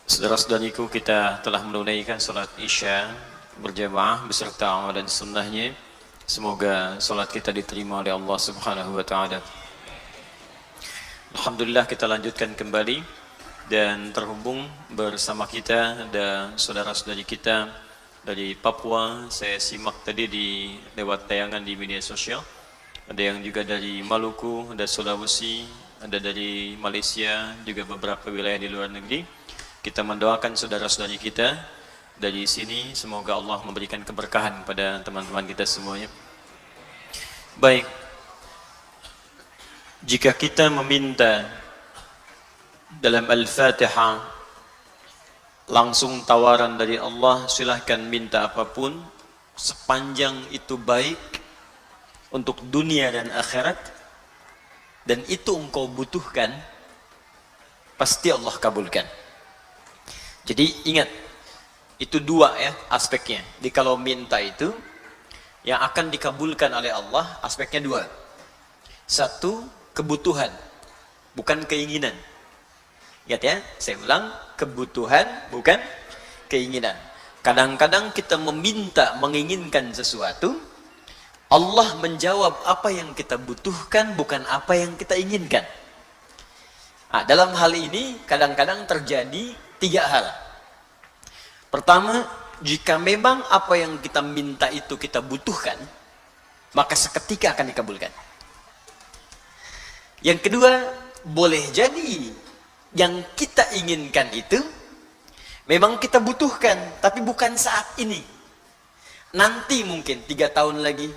Saudara-saudariku, kita telah menunaikan salat Isya berjamaah beserta amal dan sunnahnya. Semoga salat kita diterima oleh Allah Subhanahu wa taala. Alhamdulillah, kita lanjutkan kembali dan terhubung bersama kita ada saudara-saudari kita dari Papua. Saya simak tadi lewat tayangan di media sosial. Ada yang juga dari Maluku, ada Sulawesi, ada dari Malaysia, juga beberapa wilayah di luar negeri. Kita mendoakan saudara-saudari kita dari sini, semoga Allah memberikan keberkahan pada teman-teman kita semuanya. Baik, jika kita meminta dalam Al-Fatihah langsung tawaran dari Allah, silahkan minta apapun sepanjang itu baik untuk dunia dan akhirat, dan itu engkau butuhkan, pasti Allah kabulkan. Jadi ingat, itu dua ya aspeknya. Jadi kalau minta itu yang akan dikabulkan oleh Allah, aspeknya dua. Satu, kebutuhan, bukan keinginan. Ingat ya, saya ulang, kebutuhan bukan keinginan. Kadang-kadang kita meminta, menginginkan sesuatu, Allah menjawab apa yang kita butuhkan, bukan apa yang kita inginkan. Nah, dalam hal ini kadang-kadang terjadi 3 hal. Pertama, jika memang apa yang kita minta itu kita butuhkan, maka seketika akan dikabulkan. Yang kedua, boleh jadi yang kita inginkan itu memang kita butuhkan, tapi bukan saat ini. Nanti mungkin 3 tahun lagi,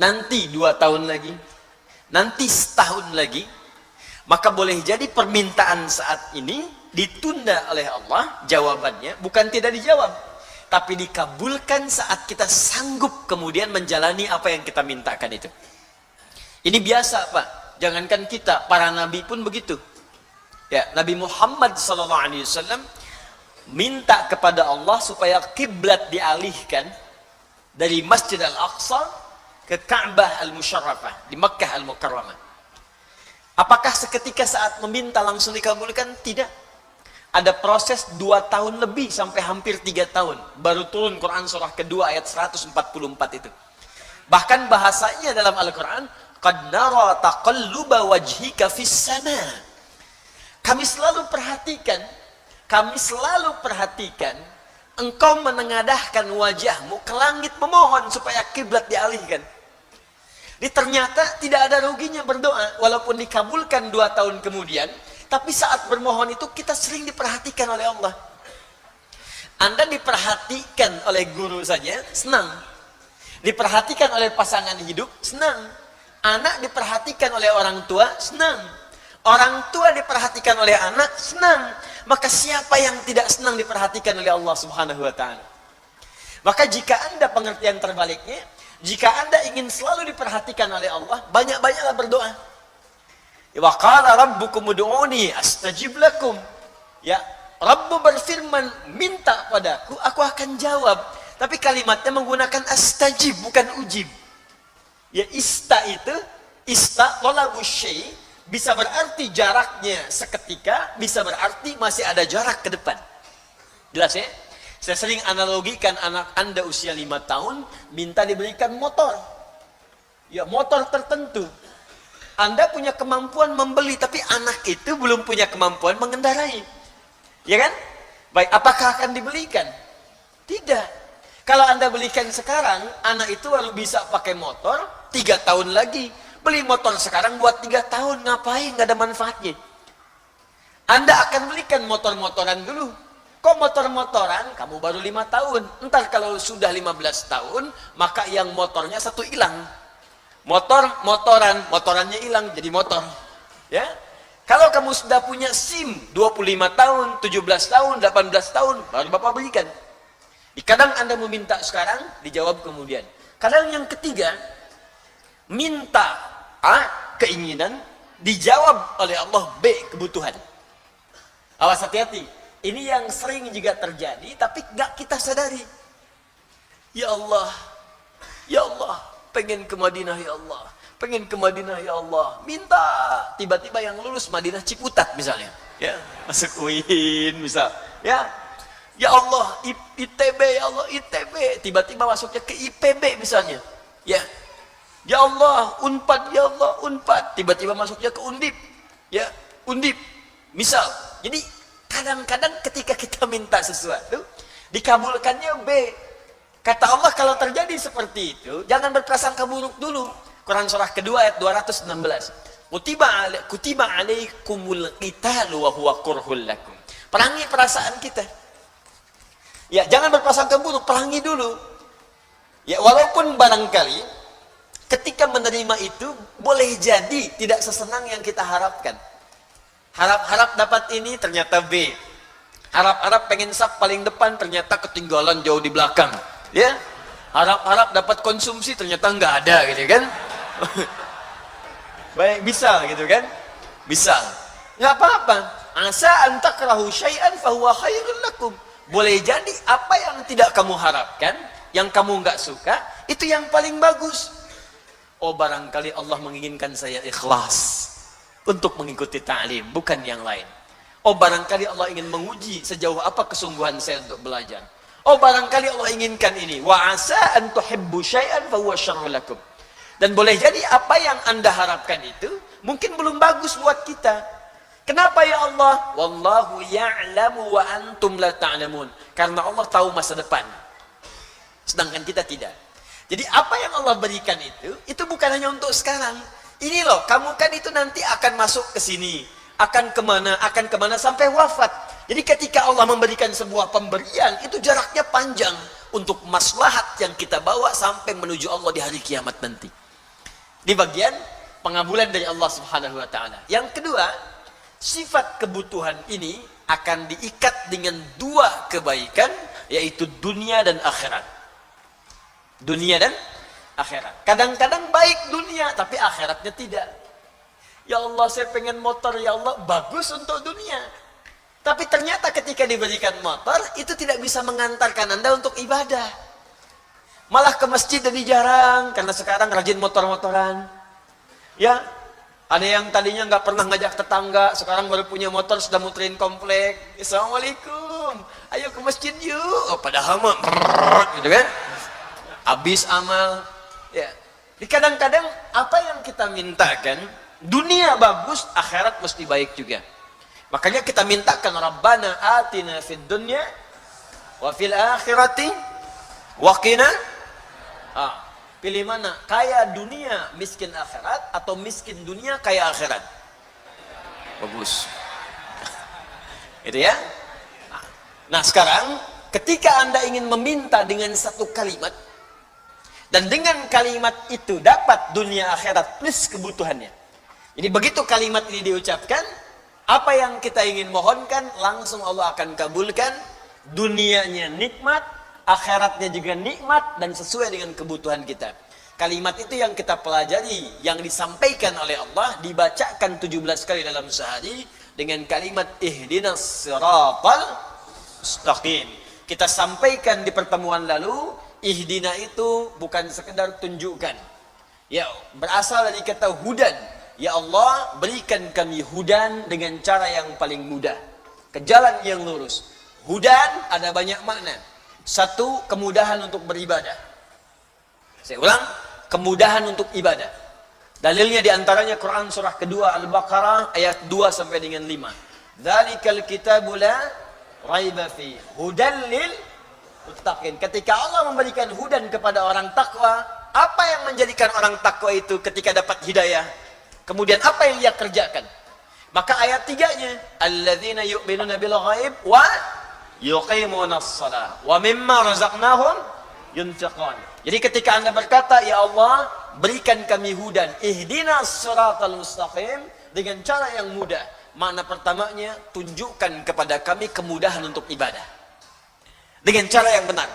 nanti 2 tahun lagi, nanti setahun lagi. Maka boleh jadi permintaan saat ini ditunda oleh Allah, jawabannya bukan tidak dijawab, tapi dikabulkan saat kita sanggup kemudian menjalani apa yang kita mintakan itu. Ini biasa, Pak. Jangankan kita, para nabi pun begitu. Ya, Nabi Muhammad SAW minta kepada Allah supaya kiblat dialihkan dari Masjid Al-Aqsa ke Ka'bah Al-Musharrafah di Makkah Al-Mukarramah. Apakah seketika saat meminta langsung dikabulkan? Tidak. Ada proses 2 tahun lebih sampai hampir 3 tahun baru turun Quran surah kedua ayat 144 itu. Bahkan bahasanya dalam Al-Quran, qad nara taqalluba wajhika fis sama. Kami selalu perhatikan engkau menengadahkan wajahmu ke langit memohon supaya kiblat dialihkan. Ini ternyata tidak ada ruginya berdoa walaupun dikabulkan 2 tahun kemudian, tapi saat bermohon itu kita sering diperhatikan oleh Allah. Anda diperhatikan oleh guru saja senang, diperhatikan oleh pasangan hidup senang, anak diperhatikan oleh orang tua senang, orang tua diperhatikan oleh anak senang. Maka siapa yang tidak senang diperhatikan oleh Allah Subhanahu wa ta'ala? Maka jika Anda pengertian terbaliknya, jika Anda ingin selalu diperhatikan oleh Allah, banyak-banyaklah berdoa. Wa qala rabbukum ud'uni astajib lakum. Ya, Rabbu berfirman, minta padaku, aku akan jawab. Tapi kalimatnya menggunakan astajib, bukan ujib. Ya, ista talabus syai' bisa berarti jaraknya seketika, bisa berarti masih ada jarak ke depan. Jelas ya? Saya sering analogikan anak Anda usia 5 tahun minta diberikan motor. Ya, motor tertentu. Anda punya kemampuan membeli, tapi anak itu belum punya kemampuan mengendarai. Ya kan? Baik, apakah akan dibelikan? Tidak. Kalau Anda belikan sekarang, anak itu baru bisa pakai motor 3 tahun lagi. Beli motor sekarang buat 3 tahun, ngapain? Nggak ada manfaatnya. Anda akan belikan motor-motoran dulu. Kok motor-motoran? Kamu baru 5 tahun. Entar kalau sudah 15 tahun, maka yang motornya satu hilang. Motorannya hilang, jadi motor. Ya. Kalau kamu sudah punya SIM, 25 tahun, 17 tahun, 18 tahun, baru Bapak belikan. Kadang Anda meminta sekarang, dijawab kemudian. Kadang yang ketiga, minta A, keinginan, dijawab oleh Allah B, kebutuhan. Awas hati-hati. Ini yang sering juga terjadi, tapi gak kita sadari. Ya Allah, pengen ke Madinah ya Allah, pengen ke Madinah ya Allah. Minta, tiba-tiba yang lulus Madinah Ciputat misalnya, ya masuk UIN misal, ya Allah ITB ya Allah ITB, tiba-tiba masuknya ke IPB misalnya, ya Allah Unpad ya Allah Unpad, tiba-tiba masuknya ke Undip, ya Undip misal. Jadi kadang-kadang ketika kita minta sesuatu, dikabulkannya B. Kata Allah, kalau terjadi seperti itu, jangan berprasangka buruk dulu. Quran surah kedua ayat 216. Kutiba alaikumul qitalu wa huwa kurhul lakum. Perangi perasaan kita. Ya, jangan berprasangka buruk, perangi dulu. Ya, walaupun barangkali ketika menerima itu boleh jadi tidak sesenang yang kita harapkan. Harap-harap dapat ini, ternyata B. Harap-harap pengen sap paling depan, ternyata ketinggalan jauh di belakang. Ya, harap-harap dapat konsumsi, ternyata nggak ada, gitu kan? Baik, bisa, gitu kan? Bisa. Nggak apa-apa. Asa antakrahu syai'an fahuwa khairun lakum. Boleh jadi apa yang tidak kamu harapkan, yang kamu nggak suka, itu yang paling bagus. Oh, barangkali Allah menginginkan saya ikhlas untuk mengikuti ta'lim, bukan yang lain. Oh, barangkali Allah ingin menguji sejauh apa kesungguhan saya untuk belajar. Oh, barangkali Allah inginkan ini. Wa asa an tuhibbu syai'an fa huwa syarrun lakum. Dan boleh jadi apa yang Anda harapkan itu mungkin belum bagus buat kita. Kenapa ya Allah? Wallahu ya'lamu wa antum la ta'lamun. Karena Allah tahu masa depan. Sedangkan kita tidak. Jadi apa yang Allah berikan itu bukan hanya untuk sekarang. Ini loh, kamu kan itu nanti akan masuk ke sini. Akan kemana sampai wafat. Jadi ketika Allah memberikan sebuah pemberian, itu jaraknya panjang. Untuk maslahat yang kita bawa sampai menuju Allah di hari kiamat nanti. Di bagian pengabulan dari Allah Subhanahu wa ta'ala. Yang kedua, sifat kebutuhan ini akan diikat dengan dua kebaikan, yaitu dunia dan akhirat. Dunia dan akhirat. Kadang-kadang baik dunia, tapi akhiratnya tidak. Ya Allah, saya pengen motor, ya Allah, bagus untuk dunia. Tapi ternyata ketika diberikan motor, itu tidak bisa mengantarkan Anda untuk ibadah. Malah ke masjid jadi jarang, karena sekarang rajin motor-motoran. Ya, ada yang tadinya nggak pernah ngajak tetangga, sekarang baru punya motor, sudah muterin komplek. Assalamualaikum, ayo ke masjid yuk. Oh, padahal mah, gitu kan? Habis amal. Ya. Di kadang-kadang apa yang kita mintakan, dunia bagus, akhirat mesti baik juga. Makanya kita mintakan Rabbana atina fid dunya wa fil akhirati wa qina. Pilih mana? Kaya dunia, miskin akhirat, atau miskin dunia, kaya akhirat? Bagus. Itu ya. Nah sekarang, ketika Anda ingin meminta dengan satu kalimat, dan dengan kalimat itu dapat dunia akhirat plus kebutuhannya. Jadi begitu kalimat ini diucapkan, apa yang kita ingin mohonkan, langsung Allah akan kabulkan. Dunianya nikmat, akhiratnya juga nikmat, dan sesuai dengan kebutuhan kita. Kalimat itu yang kita pelajari, yang disampaikan oleh Allah, dibacakan 17 kali dalam sehari, dengan kalimat ihdinas siratal mustaqim. Kita sampaikan di pertemuan lalu, ihdina itu bukan sekedar tunjukkan. Ya, berasal dari kata hudan. Ya Allah, berikan kami hudan dengan cara yang paling mudah, ke jalan yang lurus. Hudan ada banyak makna. Satu, kemudahan untuk beribadah. Saya ulang, kemudahan untuk ibadah. Dalilnya diantaranya Quran surah kedua Al-Baqarah ayat 2 sampai dengan 5. Dzalikal kitabu la raiba fi hudan lil muttaqin. Ketika Allah memberikan hudan kepada orang takwa, apa yang menjadikan orang takwa itu ketika dapat hidayah? Kemudian apa yang dia kerjakan? Maka ayat 3-nya, alladzina yu'minuna bil ghaib wa yuqimunas shalah wa mimma razaqnahum yunfiqun. Jadi ketika Anda berkata, ya Allah, berikan kami hudan, ihdinas siratal mustaqim, dengan cara yang mudah. Makna pertamanya, tunjukkan kepada kami kemudahan untuk ibadah. Dengan cara yang benar.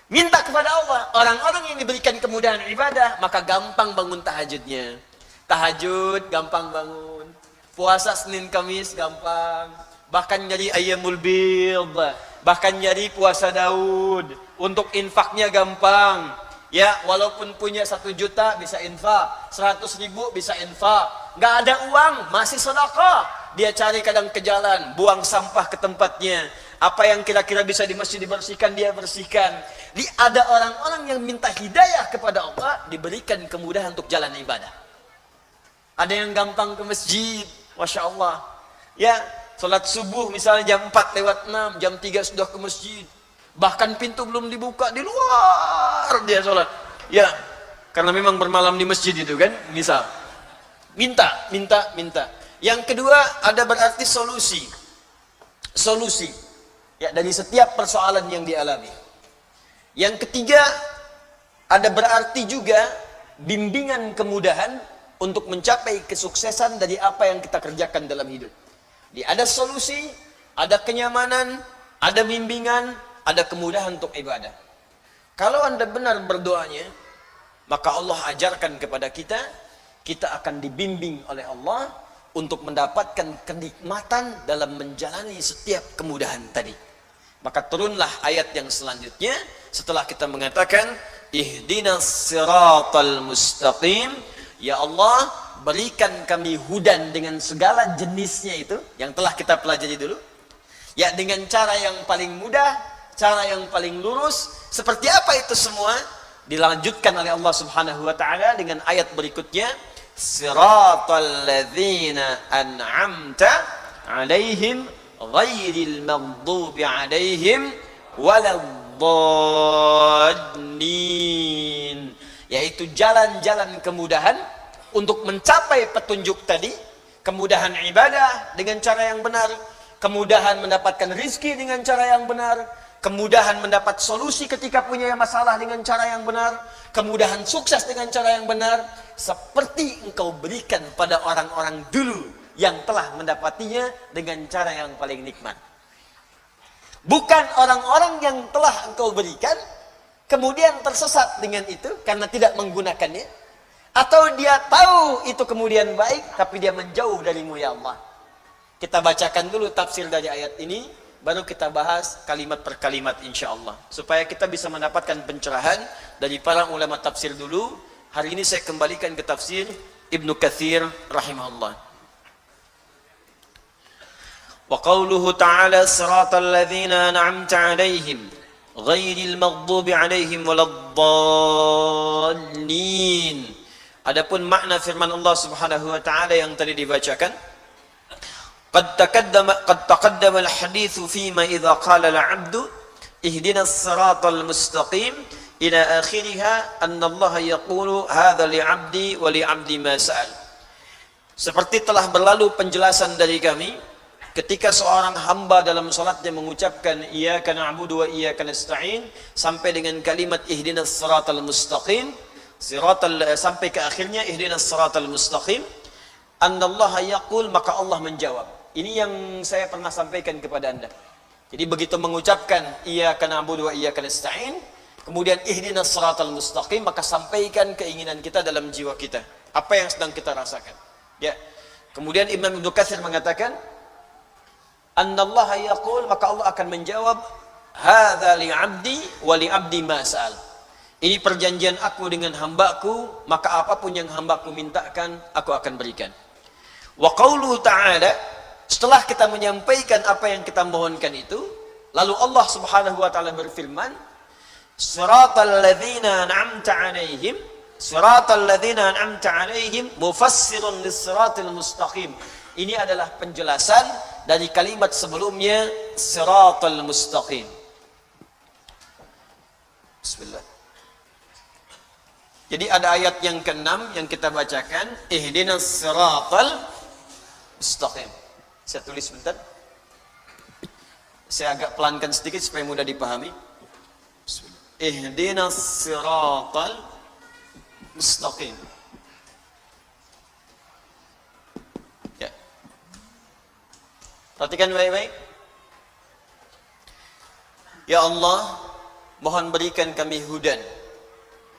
Minta kepada Allah, orang-orang yang diberikan kemudahan ibadah, maka gampang bangun tahajudnya. Tahajud gampang bangun, puasa Senin Kamis gampang, bahkan nyari ayamul bid, bahkan nyari puasa Daud, untuk infaknya gampang. Ya, walaupun punya 1 juta bisa infak, 100.000 bisa infak, nggak ada uang masih sedekah. Dia cari kadang ke jalan, buang sampah ke tempatnya. Apa yang kira-kira bisa di masjid dibersihkan, dia bersihkan. Ada orang-orang yang minta hidayah kepada Allah, diberikan kemudahan untuk jalan ibadah. Ada yang gampang ke masjid, Masya Allah. Ya, sholat subuh misalnya jam 4:06, jam 3 sudah ke masjid. Bahkan pintu belum dibuka, di luar dia sholat. Ya, karena memang bermalam di masjid itu kan, misal. Minta. Yang kedua, ada berarti solusi. Solusi. Ya, dari setiap persoalan yang dialami. Yang ketiga, ada berarti juga bimbingan kemudahan untuk mencapai kesuksesan dari apa yang kita kerjakan dalam hidup. Ada solusi, ada kenyamanan, ada bimbingan, ada kemudahan untuk ibadah. Kalau Anda benar berdoanya, maka Allah ajarkan kepada kita, kita akan dibimbing oleh Allah untuk mendapatkan kenikmatan dalam menjalani setiap kemudahan tadi. Maka turunlah ayat yang selanjutnya, setelah kita mengatakan, ihdinas siratal mustaqim, ya Allah, berikan kami hudan dengan segala jenisnya itu, yang telah kita pelajari dulu. Ya, dengan cara yang paling mudah, cara yang paling lurus. Seperti apa itu semua? Dilanjutkan oleh Allah Subhanahu wa ta'ala dengan ayat berikutnya. siratal ladzina an'amta 'alaihim ghairil maghdubi 'alaihim waladdallin, yaitu jalan-jalan kemudahan untuk mencapai petunjuk tadi, kemudahan ibadah dengan cara yang benar, kemudahan mendapatkan rizki dengan cara yang benar, kemudahan mendapat solusi ketika punya masalah dengan cara yang benar, kemudahan sukses dengan cara yang benar, seperti engkau berikan pada orang-orang dulu yang telah mendapatinya dengan cara yang paling nikmat. Bukan orang-orang yang telah engkau berikan kemudian tersesat dengan itu karena tidak menggunakannya, atau dia tahu itu kemudian baik tapi dia menjauh darimu ya Allah. Kita bacakan dulu tafsir dari ayat ini, baru kita bahas kalimat per kalimat insyaallah, supaya kita bisa mendapatkan pencerahan dari para ulama tafsir dulu. Hari ini saya kembalikan ke tafsir Ibnu Katsir rahimahullah. Wa qauluhu ta'ala siratal ladzina an'amta 'alaihim ghairil maghdubi 'alaihim waladdallin. Adapun makna firman Allah Subhanahu wa taala yang tadi dibacakan, قد تقدم الحديث فيما إذا قال العبد اهدنا الصراط المستقيم إلى آخرها أن الله يقول هذا لعبدي ولعبدي ما سأل. Seperti telah berlalu penjelasan dari kami ketika seorang hamba dalam salatnya mengucapkan iyyaka na'budu wa iyyaka nasta'in sampai dengan kalimat ihdinas siratal mustaqim, sampai ke akhirnya ihdinas siratal mustaqim, annallaha yaqul, maka Allah menjawab. Ini yang saya pernah sampaikan kepada Anda. Jadi begitu mengucapkan iyyaka na'budu wa iyyaka nasta'in, kemudian ihdinas siratal mustaqim, maka sampaikan keinginan kita dalam jiwa kita, apa yang sedang kita rasakan. Ya. Kemudian Imam Ibnu Katsir mengatakan, annallaha yaqul, maka Allah akan menjawab, hadza li'abdi wa li'abdi ma sa'al. Ini perjanjian aku dengan hambaku, maka apapun yang hambaku mintakan, aku akan berikan. Wa qauluhu ta'ala, setelah kita menyampaikan apa yang kita mohonkan itu, lalu Allah Subhanahu wa taala berfirman, siratal ladzina an'amta 'alaihim, siratal ladzina an'amta 'alaihim mufassirun lis-siratil mustaqim. Ini adalah penjelasan dari kalimat sebelumnya siratal mustaqim. Bismillah. Jadi ada ayat yang ke-6 yang kita bacakan, ihdinas siratal mustaqim. Saya tulis sebentar. Saya agak pelankan sedikit supaya mudah dipahami. Ihdinas siratal mustaqim. Ya. Perhatikan baik-baik. Ya Allah, mohon berikan kami hudan.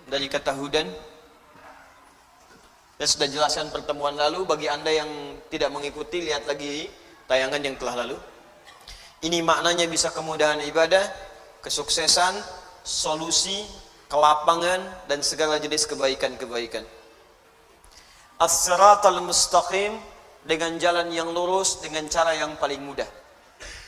Dari kata hudan, saya sudah jelaskan pertemuan lalu. Bagi Anda yang tidak mengikuti, lihat lagi tayangan yang telah lalu. Ini maknanya bisa kemudahan ibadah, kesuksesan, solusi, kelapangan, dan segala jenis kebaikan-kebaikan. As-siratal mustaqim, dengan jalan yang lurus, dengan cara yang paling mudah.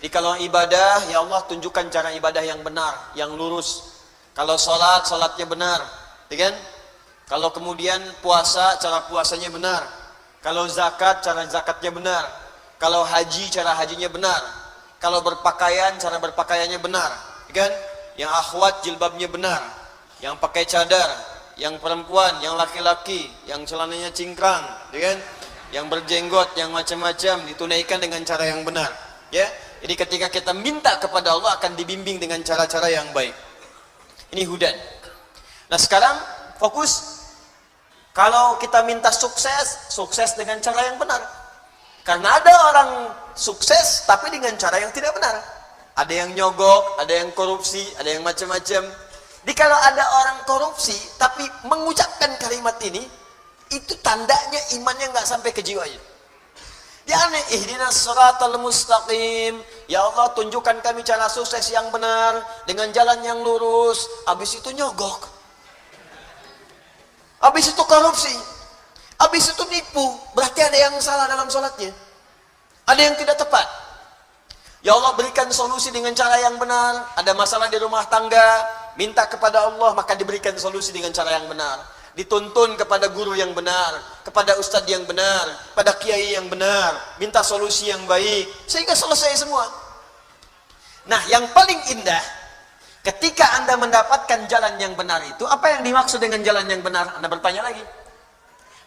Jadi kalau ibadah, ya Allah tunjukkan cara ibadah yang benar, yang lurus. Kalau salat, salatnya benar, kan? Kalau kemudian puasa, cara puasanya benar. Kalau zakat, cara zakatnya benar. Kalau haji, cara hajinya benar. Kalau berpakaian, cara berpakaiannya benar, kan? Yang akhwat, jilbabnya benar. Yang pakai cadar, yang perempuan, yang laki-laki, yang celananya cingkrang, kan? Yang berjenggot, yang macam-macam, ditunaikan dengan cara yang benar, ya. Jadi ketika kita minta kepada Allah, akan dibimbing dengan cara-cara yang baik. Ini hudan. Nah sekarang fokus. Kalau kita minta sukses, sukses dengan cara yang benar. Karena ada orang sukses tapi dengan cara yang tidak benar. Ada yang nyogok, ada yang korupsi, ada yang macam-macam. Jadi kalau ada orang korupsi tapi mengucapkan kalimat ini, itu tandanya imannya nggak sampai ke jiwanya. Dia aneh, ihdinas siratal mustaqim. Ya Allah, tunjukkan kami cara sukses yang benar dengan jalan yang lurus. Habis itu nyogok. Habis itu korupsi, habis itu nipu, berarti ada yang salah dalam sholatnya, ada yang tidak tepat. Ya Allah, berikan solusi dengan cara yang benar. Ada masalah di rumah tangga, minta kepada Allah, maka diberikan solusi dengan cara yang benar. dituntun kepada guru yang benar, kepada ustadz yang benar, pada kiai yang benar, minta solusi yang baik, sehingga selesai semua. Nah, yang paling indah, ketika Anda mendapatkan jalan yang benar itu, apa yang dimaksud dengan jalan yang benar? Anda bertanya lagi.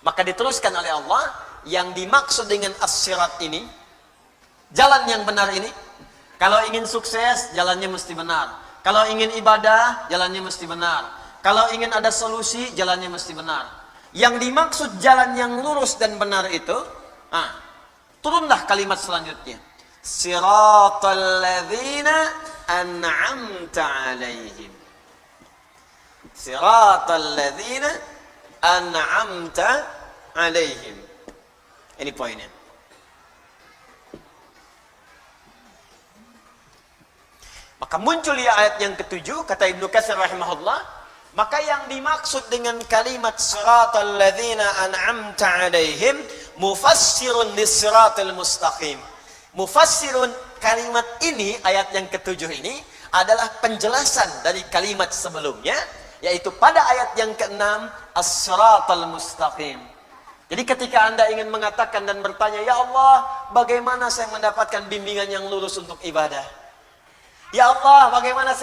Maka diteruskan oleh Allah, yang dimaksud dengan as-sirat ini, jalan yang benar ini, kalau ingin sukses, jalannya mesti benar. Kalau ingin ibadah, jalannya mesti benar. Kalau ingin ada solusi, jalannya mesti benar. Yang dimaksud jalan yang lurus dan benar itu, turunlah kalimat selanjutnya. Siratal ladzina an'amta 'alaihim. Siratal ladzina an'amta 'alaihim. Ini poinnya. Maka muncul di ayat yang ketujuh, kata Ibnu Katsir rahimahullah, maka yang dimaksud dengan kalimat siratal ladzina an'amta 'alaihim mufassirun lis-siratal mustaqim. Mufassirun, kalimat ini, ayat yang ketujuh ini adalah penjelasan dari kalimat sebelumnya, yaitu pada ayat yang keenam, as-siratal mustaqim. Jadi ketika Anda ingin mengatakan dan bertanya, ya Allah, bagaimana saya mendapatkan bimbingan yang lurus untuk ibadah? Ya Allah, bagaimana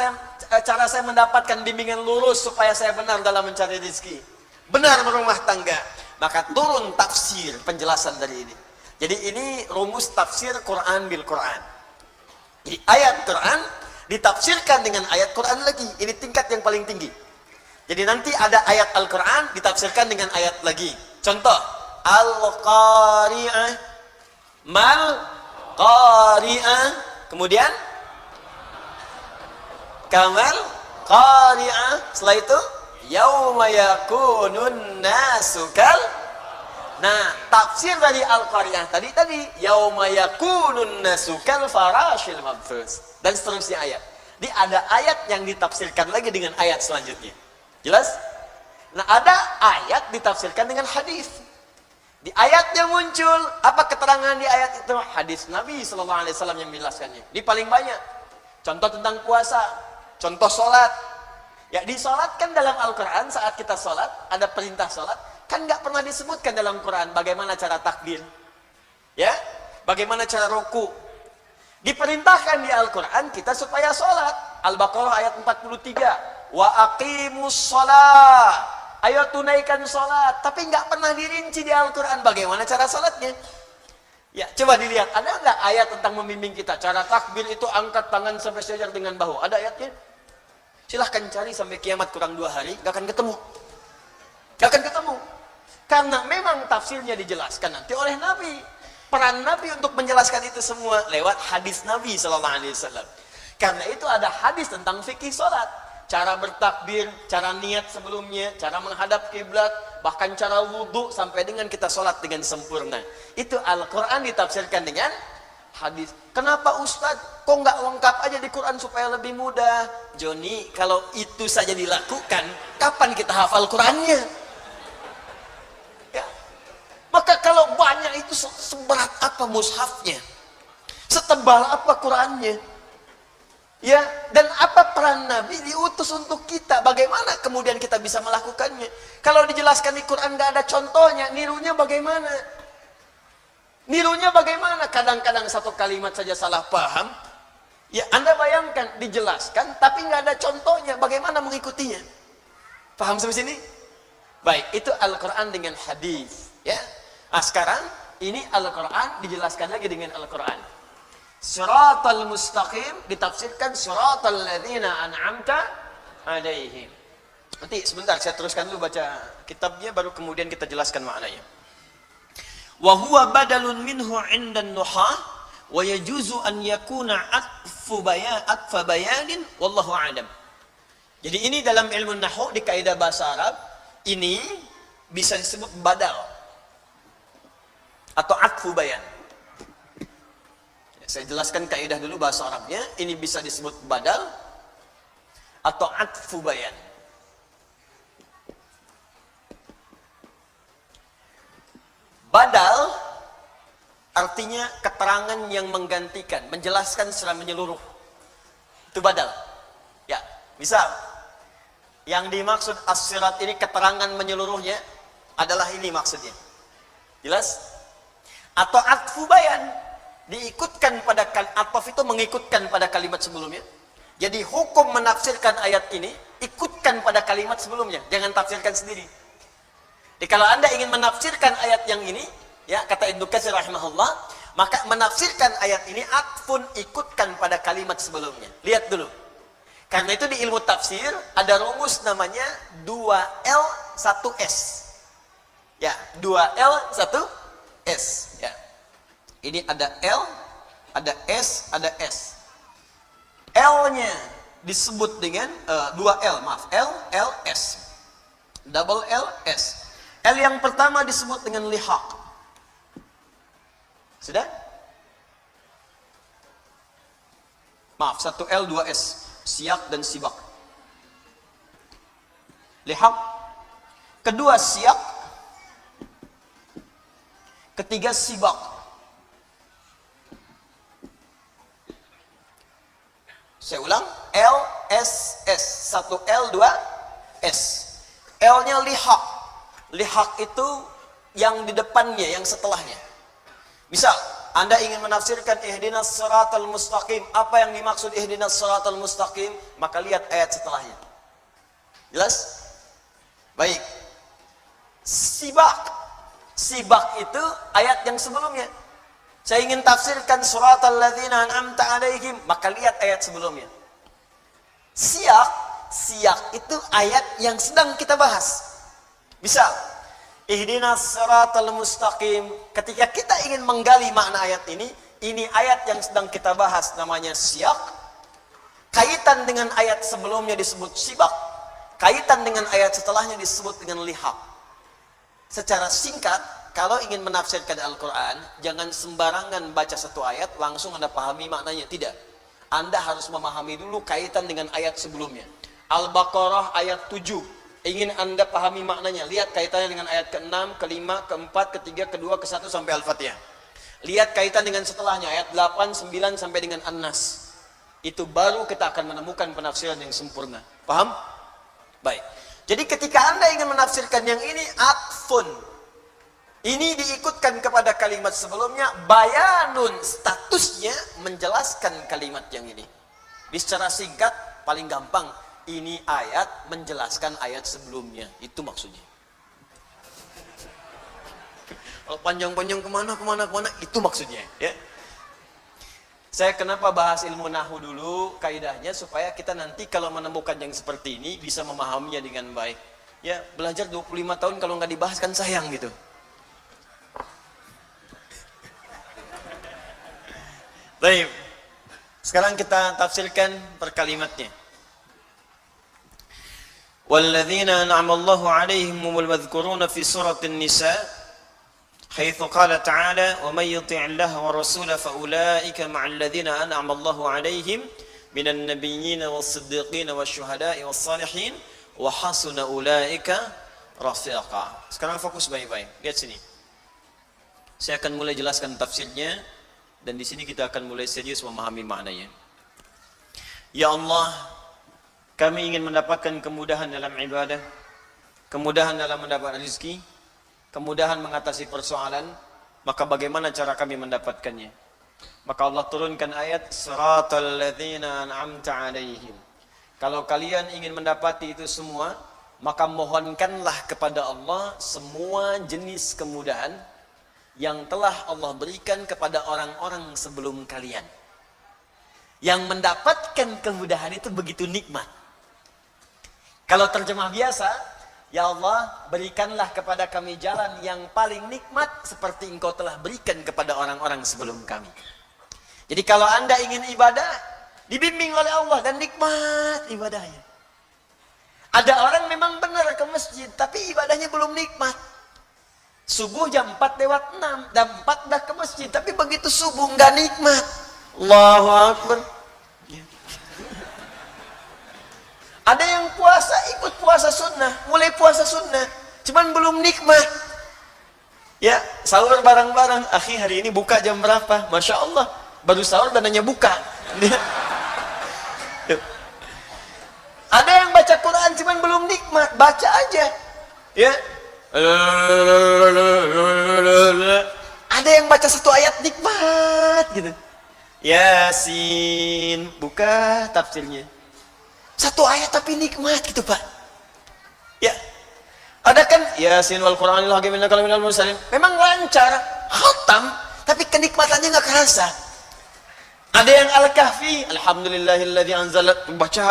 cara saya mendapatkan bimbingan lurus supaya saya benar dalam mencari rezeki, benar berumah tangga? Maka turun tafsir, penjelasan dari ini. Jadi ini rumus tafsir Quran bil Quran. Jadi ayat Quran ditafsirkan dengan ayat Quran lagi. Ini tingkat yang paling tinggi. Jadi nanti ada ayat Al-Quran ditafsirkan dengan ayat lagi. Contoh, Al-Qari'ah, Mal Qari'ah, kemudian Kamal Qari'ah, setelah itu Yauma yakunun nasu kal. Nah, tafsir dari Al-Qari'ah tadi Yauma yakunun nasu kal farashil mabthus, dan seterusnya ayat. Jadi ada ayat yang ditafsirkan lagi dengan ayat selanjutnya. Jelas? Nah, ada ayat ditafsirkan dengan hadis. Di ayatnya muncul apa keterangan di ayat itu? Hadis Nabi SAW yang menjelaskannya. Ini paling banyak. Contoh tentang puasa, contoh sholat. Ya, disolatkan dalam Al-Quran. Saat kita sholat, ada perintah sholat, kan nggak pernah disebutkan dalam Quran bagaimana cara takbir, ya, bagaimana cara ruku. Diperintahkan di Al-Quran kita supaya sholat. Al-Baqarah ayat 43, wa aqimus sholat, ayo tunaikan sholat. Tapi nggak pernah dirinci di Al-Quran bagaimana cara sholatnya. Ya, coba dilihat, ada nggak ayat tentang membimbing kita? Cara takbir itu angkat tangan sampai sejajar dengan bahu. Ada ayatnya? Silahkan cari sampai kiamat kurang 2 hari, nggak akan ketemu. Nggak akan ketemu. Karena memang tafsirnya dijelaskan nanti oleh Nabi. Peran Nabi untuk menjelaskan itu semua lewat hadis Nabi SAW. Karena itu ada hadis tentang fikih sholat. Cara bertakbir, cara niat sebelumnya, cara menghadap kiblat, bahkan cara wudhu sampai dengan kita sholat dengan sempurna. Itu Al-Quran ditafsirkan dengan hadis. Kenapa Ustadz kok nggak lengkap aja di Quran supaya lebih mudah? Joni, kalau itu saja dilakukan, kapan kita hafal Qurannya? Ya. Maka kalau banyak itu seberat apa mushafnya? Setebal apa Qurannya? Ya, dan apa peran Nabi diutus untuk kita? Bagaimana kemudian kita bisa melakukannya? Kalau dijelaskan di Quran nggak ada contohnya, nirunya bagaimana? Nirunya bagaimana? Kadang-kadang satu kalimat saja salah paham. Ya, Anda bayangkan dijelaskan, tapi nggak ada contohnya. Bagaimana mengikutinya? Paham sampai sini? Baik, itu Al-Quran dengan hadis. Ya, nah sekarang ini Al-Quran dijelaskan lagi dengan Al-Quran. Siratal mustaqim ditafsirkan siratal ladzina an'amta 'alaihim. Nanti sebentar saya teruskan dulu baca kitabnya, baru kemudian kita jelaskan maknanya. Wa huwa badalun minhu 'inda an-nuhah wa yajuzu an yakuna atfa bayanin wallahu a'lam. Jadi ini dalam ilmu nahwu di kaidah bahasa Arab ini bisa disebut badal atau atfu bayan. Saya jelaskan kaidah dulu bahasa Arabnya. Ini bisa disebut badal atau atfu bayan. Badal artinya keterangan yang menggantikan, menjelaskan secara menyeluruh. Itu badal. Ya, misal Yang dimaksud as-sirat ini keterangan menyeluruhnya adalah ini maksudnya. Jelas? Atau atfu bayan, diikutkan pada ataf itu mengikutkan pada kalimat sebelumnya. Jadi hukum menafsirkan ayat ini ikutkan pada kalimat sebelumnya, jangan tafsirkan sendiri. Jadi kalau Anda ingin menafsirkan ayat yang ini, ya kata Ibnu Katsir rahimahullah, maka menafsirkan ayat ini atfun ikutkan pada kalimat sebelumnya. Lihat dulu. Karena itu di ilmu tafsir ada rumus namanya 2L 1S. Ya, 2L 1S, ya. Ini ada L, ada S, ada S. L-nya disebut dengan 2L, maaf, L, L, S. Double L, S. L yang pertama disebut dengan lihaq. Sudah? Maaf, 1L, 2S. Siyak dan sibak. Lihaq. Kedua siyak. Ketiga sibak. Saya ulang, L, S, S. 1L, 2S. L-nya lihaq. Lihaq itu yang di depannya, yang setelahnya. Misal, Anda ingin menafsirkan ihdinas siratal mustaqim. Apa yang dimaksud ihdinas siratal mustaqim? Maka lihat ayat setelahnya. Jelas? Baik. Sibak. Sibak itu ayat yang sebelumnya. Saya ingin tafsirkan suratal ladzina an'amta alaihim, maka lihat ayat sebelumnya. Siyak, siyak itu ayat yang sedang kita bahas. Misal, ihdinas siratal mustaqim. Ketika kita ingin menggali makna ayat ini ayat yang sedang kita bahas namanya siyak. Kaitan dengan ayat sebelumnya disebut sibak. Kaitan dengan ayat setelahnya disebut dengan lihaq. Secara singkat, kalau ingin menafsirkan Al-Quran, jangan sembarangan baca satu ayat, langsung Anda pahami maknanya. Tidak. Anda harus memahami dulu kaitan dengan ayat sebelumnya. Al-Baqarah ayat 7. Ingin Anda pahami maknanya. Lihat kaitannya dengan ayat ke-6, ke-5, ke-4, ke-3, ke-2, ke-1 sampai Al-Fatihah. Lihat kaitan dengan setelahnya. Ayat 8, 9 sampai dengan An-Nas. Itu baru kita akan menemukan penafsiran yang sempurna. Paham? Baik. Jadi ketika Anda ingin menafsirkan yang ini, atfun. Ini diikutkan kepada kalimat sebelumnya, bayanun, statusnya menjelaskan kalimat yang ini. Secara singkat, paling gampang, ini ayat menjelaskan ayat sebelumnya. Itu maksudnya. Kalau panjang-panjang kemana, itu maksudnya. Ya. Saya kenapa bahas ilmu nahu dulu, kaidahnya, supaya kita nanti kalau menemukan yang seperti ini, bisa memahaminya dengan baik. Ya, belajar 25 tahun kalau nggak dibahas kan sayang gitu. Baik. Sekarang kita tafsirkan per kalimatnya. Walladzina an'ama Allahu 'alaihim humul madhkuruna fi suratin Nisa, haitsu qala ta'ala, "Wa may yuti'illaha wa rasulahu fa ulaika ma'al ladzina an'ama Allahu 'alaihim minan nabiyyin was-siddiqin wasyuhada'i was-salihin wa hasuna ulaika rafiqa." Sekarang fokus baik-baik. Lihat sini. Saya akan mulai jelaskan tafsirnya. Dan di sini kita akan mulai serius memahami maknanya. Ya Allah, kami ingin mendapatkan kemudahan dalam ibadah, kemudahan dalam mendapat rezeki, kemudahan mengatasi persoalan. Maka bagaimana cara kami mendapatkannya? Maka Allah turunkan ayat siratal ladzina an'amta alaihim. Kalau kalian ingin mendapati itu semua, maka mohonkanlah kepada Allah semua jenis kemudahan yang telah Allah berikan kepada orang-orang sebelum kalian. Yang mendapatkan kemudahan itu begitu nikmat. Kalau terjemah biasa, ya Allah, berikanlah kepada kami jalan yang paling nikmat seperti Engkau telah berikan kepada orang-orang sebelum kami. Jadi kalau Anda ingin ibadah, dibimbing oleh Allah dan nikmat ibadahnya. Ada orang memang benar ke masjid, tapi ibadahnya belum nikmat. Subuh jam 4:06, jam 4 dah ke masjid, tapi begitu subuh nggak nikmat. Allahu Akbar. Ya. Ada yang puasa, ikut puasa sunnah, mulai puasa sunnah, cuman belum nikmat. Ya, sahur bareng-bareng. Akhi, hari ini buka jam berapa? Masya Allah, baru sahur dan hanya buka. Ada yang baca Quran cuman belum nikmat, baca aja. Ya. Ada yang baca satu ayat nikmat gitu. Yasin, buka tafsirnya. Satu ayat tapi nikmat gitu, Pak. Ya. Ada kan Yasin wal Qur'anil hakim innaka laminal mursalin. Memang lancar, khatam, tapi kenikmatannya enggak kerasa. Ada yang Al-Kahfi, alhamdulillahilladzi anzala, baca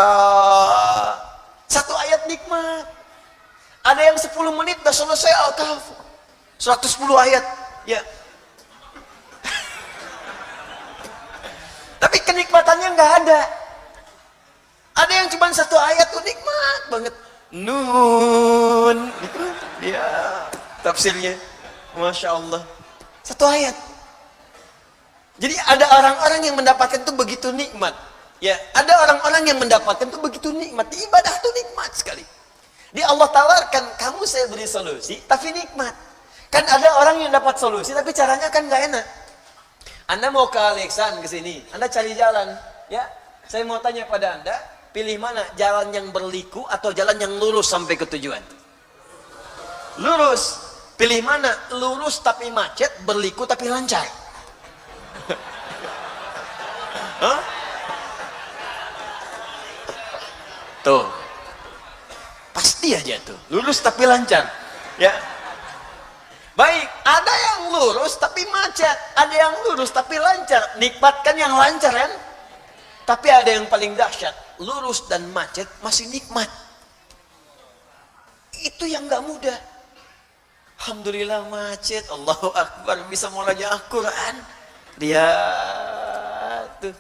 satu ayat nikmat. Ada yang 10 menit dah selesai Al-Kahfi. 110 ayat. Ya. Tapi kenikmatannya enggak ada. Ada yang cuma satu ayat tuh nikmat banget. Nun. Ya, tafsirnya. Masya Allah. Satu ayat. Jadi ada orang-orang yang mendapatkan itu begitu nikmat. Ya, ada orang-orang yang mendapatkan itu begitu nikmat. Ibadah itu nikmat sekali. Di Allah tawarkan, kamu saya beri solusi, tapi nikmat. Kan ada orang yang dapat solusi, tapi caranya kan nggak enak. Anda mau ke Alexan ke sini, Anda cari jalan. Ya, saya mau tanya pada Anda, pilih mana, jalan yang berliku atau jalan yang lurus sampai ke tujuan? Lurus. Pilih mana? Lurus tapi macet, berliku tapi lancar. Hah? Tuh. Pasti aja tuh. Lurus tapi lancar. Ya. Baik, ada yang lurus tapi macet, ada yang lurus tapi lancar. Nikmatkan yang lancar kan? Tapi ada yang paling dahsyat, lurus dan macet masih nikmat. Itu yang nggak mudah. Alhamdulillah macet, Allahu Akbar, bisa mulanya Al-Quran. Lihat tuh.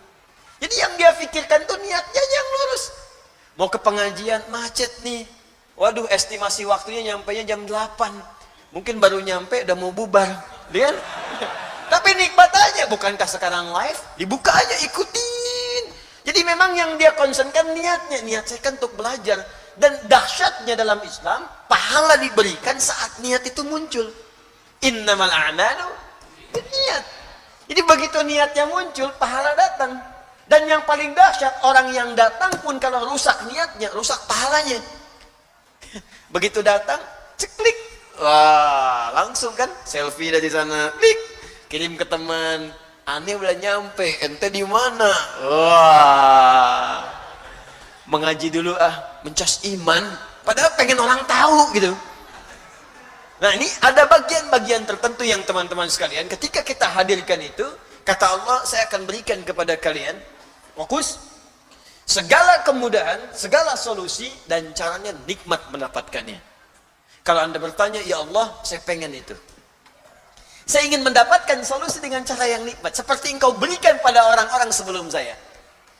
Jadi yang dia pikirkan tuh niatnya yang lurus. Mau ke pengajian macet nih. Waduh, estimasi waktunya nyampainya jam 8. Mungkin baru nyampe udah mau bubar. Lihat. Tapi nikmat aja, bukankah sekarang live? Dibuka aja, ikutin. Jadi memang yang dia concernkan niatnya. Niat saya kan untuk belajar. Dan dahsyatnya dalam Islam, pahala diberikan saat niat itu muncul. Innamal a'malu niat. Jadi begitu niatnya muncul, pahala datang. Dan yang paling dahsyat, orang yang datang pun kalau rusak niatnya, rusak pahalanya. Begitu datang, ceklik. Wah, langsung kan selfie dari sana, klik, kirim ke teman. Aneh udah nyampe, ente di mana? Wah. Mengaji dulu mencas iman, padahal pengen orang tahu gitu. Nah, ini ada bagian-bagian tertentu yang teman-teman sekalian, ketika kita hadirkan itu, kata Allah, saya akan berikan kepada kalian fokus segala kemudahan, segala solusi, dan caranya nikmat mendapatkannya. Kalau Anda bertanya, ya Allah, saya pengen itu. Saya ingin mendapatkan solusi dengan cara yang nikmat, seperti engkau berikan pada orang-orang sebelum saya.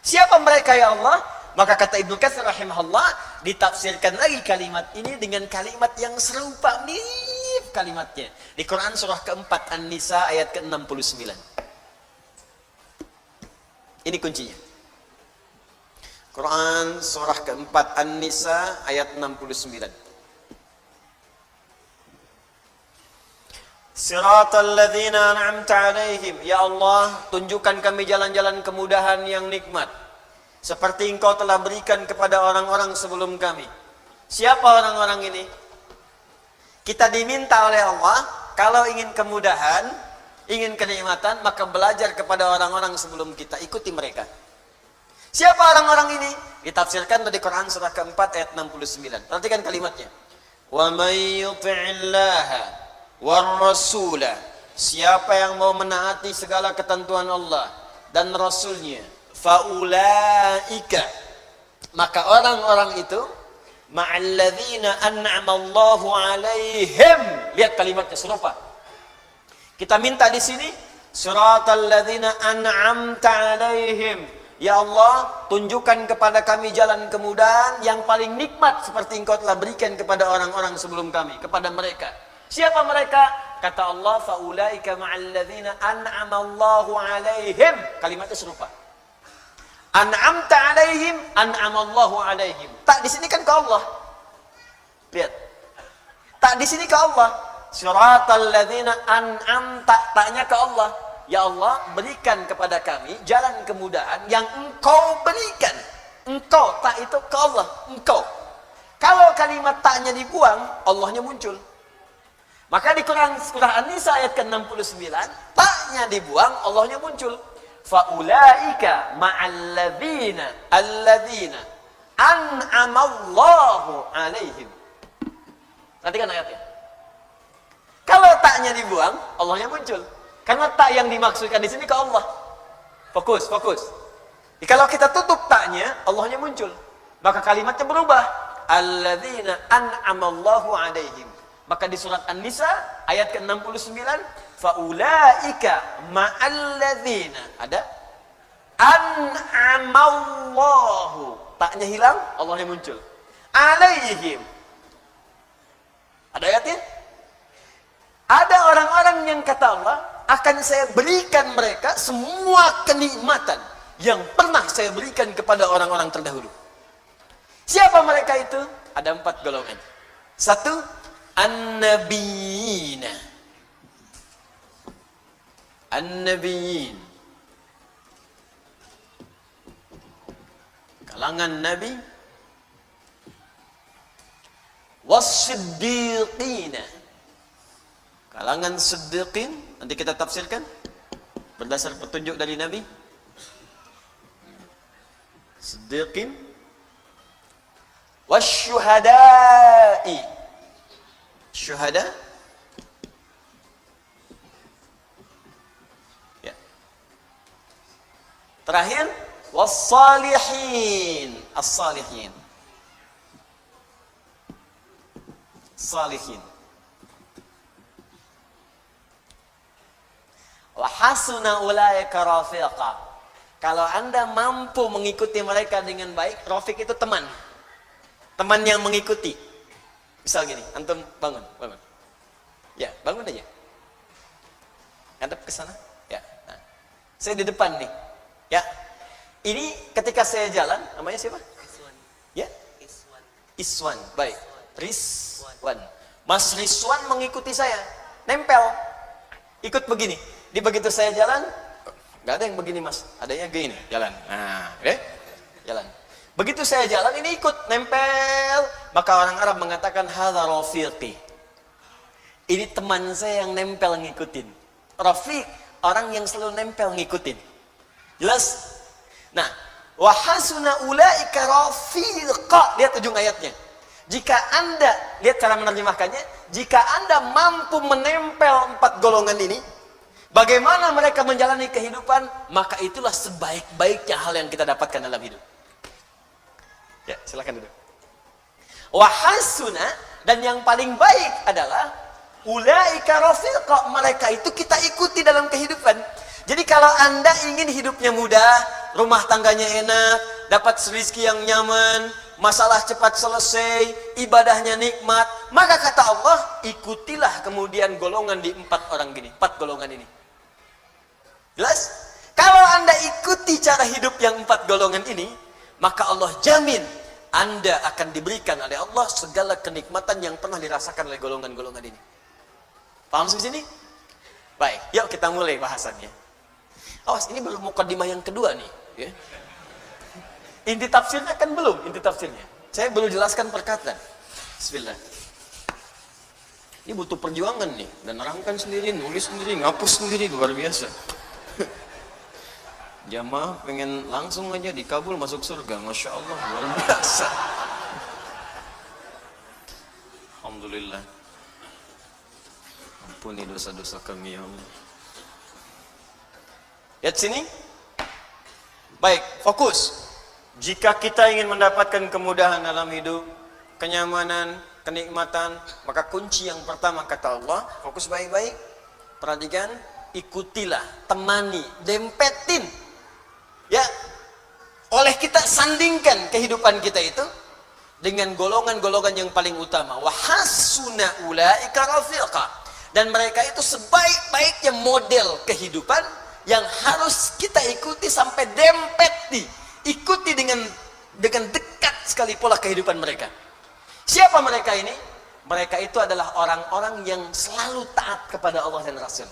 Siapa mereka ya Allah? Maka kata Ibnu Katsir rahimahullah, ditafsirkan lagi kalimat ini dengan kalimat yang serupa, mirip kalimatnya. Di Quran surah keempat An-Nisa ayat ke-69. Ini kuncinya. Quran surah keempat An-Nisa ayat 69. Siratal ladzina an'amta alaihim. Ya Allah, tunjukkan kami jalan-jalan kemudahan yang nikmat, seperti engkau telah berikan kepada orang-orang sebelum kami. Siapa orang-orang ini? Kita diminta oleh Allah, kalau ingin kemudahan, ingin kenikmatan, maka belajar kepada orang-orang sebelum kita. Ikuti mereka. Siapa orang-orang ini? Ditafsirkan dari Quran surah keempat ayat 69. Perhatikan kalimatnya. Wa may yuti'illaha war rasula. Siapa yang mau menaati segala ketentuan Allah dan Rasulnya, faulaika, maka orang-orang itu ma'alladzina an'amallahu alaihim. Lihat kalimatnya serupa. Kita minta di sini siratal ladzina an'amta alaihim. Ya Allah, tunjukkan kepada kami jalan kemudahan yang paling nikmat seperti engkau telah berikan kepada orang-orang sebelum kami, kepada mereka. Siapa mereka? Kata Allah, faulaika ma'alladzina an'amallahu alaihim. Kalimatnya serupa. An'amta alaihim, an'amallahu alaihim. Tak di sini kan ke Allah. Lihat. Tak di sini ke Allah. Siratal ladzina an'amta, taknya ke Allah. Ya Allah, berikan kepada kami jalan kemudahan yang engkau berikan Engkau, tak itu ke Allah, engkau. Kalau kalimat taknya dibuang, Allahnya muncul. Maka di Quran surah An-Nisa ayat ke-69, taknya dibuang, Allahnya muncul. Faulaika ma'alladzina alladzina an'amallahu alaihim. Perhatikan ayatnya. Kalau taknya dibuang, Allahnya muncul. Karena tak yang dimaksudkan di sini ke Allah. Fokus, fokus. Jadi kalau kita tutup taknya, Allahnya muncul. Maka kalimatnya berubah. Alladzina an'amallahu alaihim. Maka di surat An-Nisa ayat ke-69, faulaika ma'alladzina, ada an'amallahu, taknya hilang, Allahnya muncul. Alaihim. Ada ayatnya? Ada orang-orang yang kata Allah, akan saya berikan mereka semua kenikmatan yang pernah saya berikan kepada orang-orang terdahulu. Siapa mereka itu? Ada 4 golongan. 1, An-Nabiyina. An-Nabiyin, kalangan Nabi. Was-Siddiqina, kalangan Siddiqin. Nanti kita tafsirkan berdasar petunjuk dari Nabi. Siddiqin. Was-Syuhada'i, syuhada. Ya. Terakhir, was-salihin, as-salihin. Salihin. Wa hasuna ulaika rafiqa. Kalau Anda mampu mengikuti mereka dengan baik, rafiq itu teman. Teman yang mengikuti. Misal gini, antum bangun. Ya, bangun aja. Ngadep ke sana. Ya. Nah. Saya di depan nih. Ya. Ini ketika saya jalan, namanya siapa? Iswan. Ya? Iswan. Iswan. Baik. Rizwan. Mas Rizwan mengikuti saya. Nempel. Ikut begini. Di begitu saya jalan, nggak ada yang begini mas. Adanya gini. Jalan. Nah, jalan. Begitu saya jalan, ini ikut, nempel. Maka orang Arab mengatakan, hadza rafiqi. Ini teman saya yang nempel ngikutin. Rafiq, orang yang selalu nempel ngikutin. Jelas? Nah, wa hasuna ulaika rafiqa. Lihat ujung ayatnya. Jika Anda, lihat cara menerjemahkannya, jika Anda mampu menempel 4 golongan ini, bagaimana mereka menjalani kehidupan, maka itulah sebaik-baiknya hal yang kita dapatkan dalam hidup. Ya, silakan duduk. Wahasuna, dan yang paling baik adalah ulaika rafiqa, mereka itu kita ikuti dalam kehidupan. Jadi kalau Anda ingin hidupnya mudah, rumah tangganya enak, dapat rezeki yang nyaman, masalah cepat selesai, ibadahnya nikmat, maka kata Allah, ikutilah kemudian golongan di 4 orang gini, 4 golongan ini. Jelas? Kalau Anda ikuti cara hidup yang 4 golongan ini, maka Allah jamin Anda akan diberikan oleh Allah segala kenikmatan yang pernah dirasakan oleh golongan-golongan ini. Paham sampai sini? Baik, yuk kita mulai bahasannya. Awas, ini belum mukadimah yang kedua nih. Ya. Inti tafsirnya kan belum, inti tafsirnya. Saya belum jelaskan perkataan. Bismillah. Ini butuh perjuangan nih. Dan nerangkan sendiri, nulis sendiri, ngapus sendiri, luar biasa. Jamaah pengen langsung aja dikabul masuk surga. Masya Allah, luar biasa. Alhamdulillah. Ampuni dosa-dosa kami ya Allah. Lihat sini. Baik, fokus. Jika kita ingin mendapatkan kemudahan dalam hidup, kenyamanan, kenikmatan, maka kunci yang pertama kata Allah, fokus baik-baik. Perhatikan, ikutilah, temani, dempetin. Ya, oleh kita sandingkan kehidupan kita itu dengan golongan-golongan yang paling utama. Wa hasuna ulaika rafiqa. Dan mereka itu sebaik-baiknya model kehidupan yang harus kita ikuti sampai dempet ikuti dengan dekat sekali pola kehidupan mereka. Siapa mereka ini? Mereka itu adalah orang-orang yang selalu taat kepada Allah dan Rasul.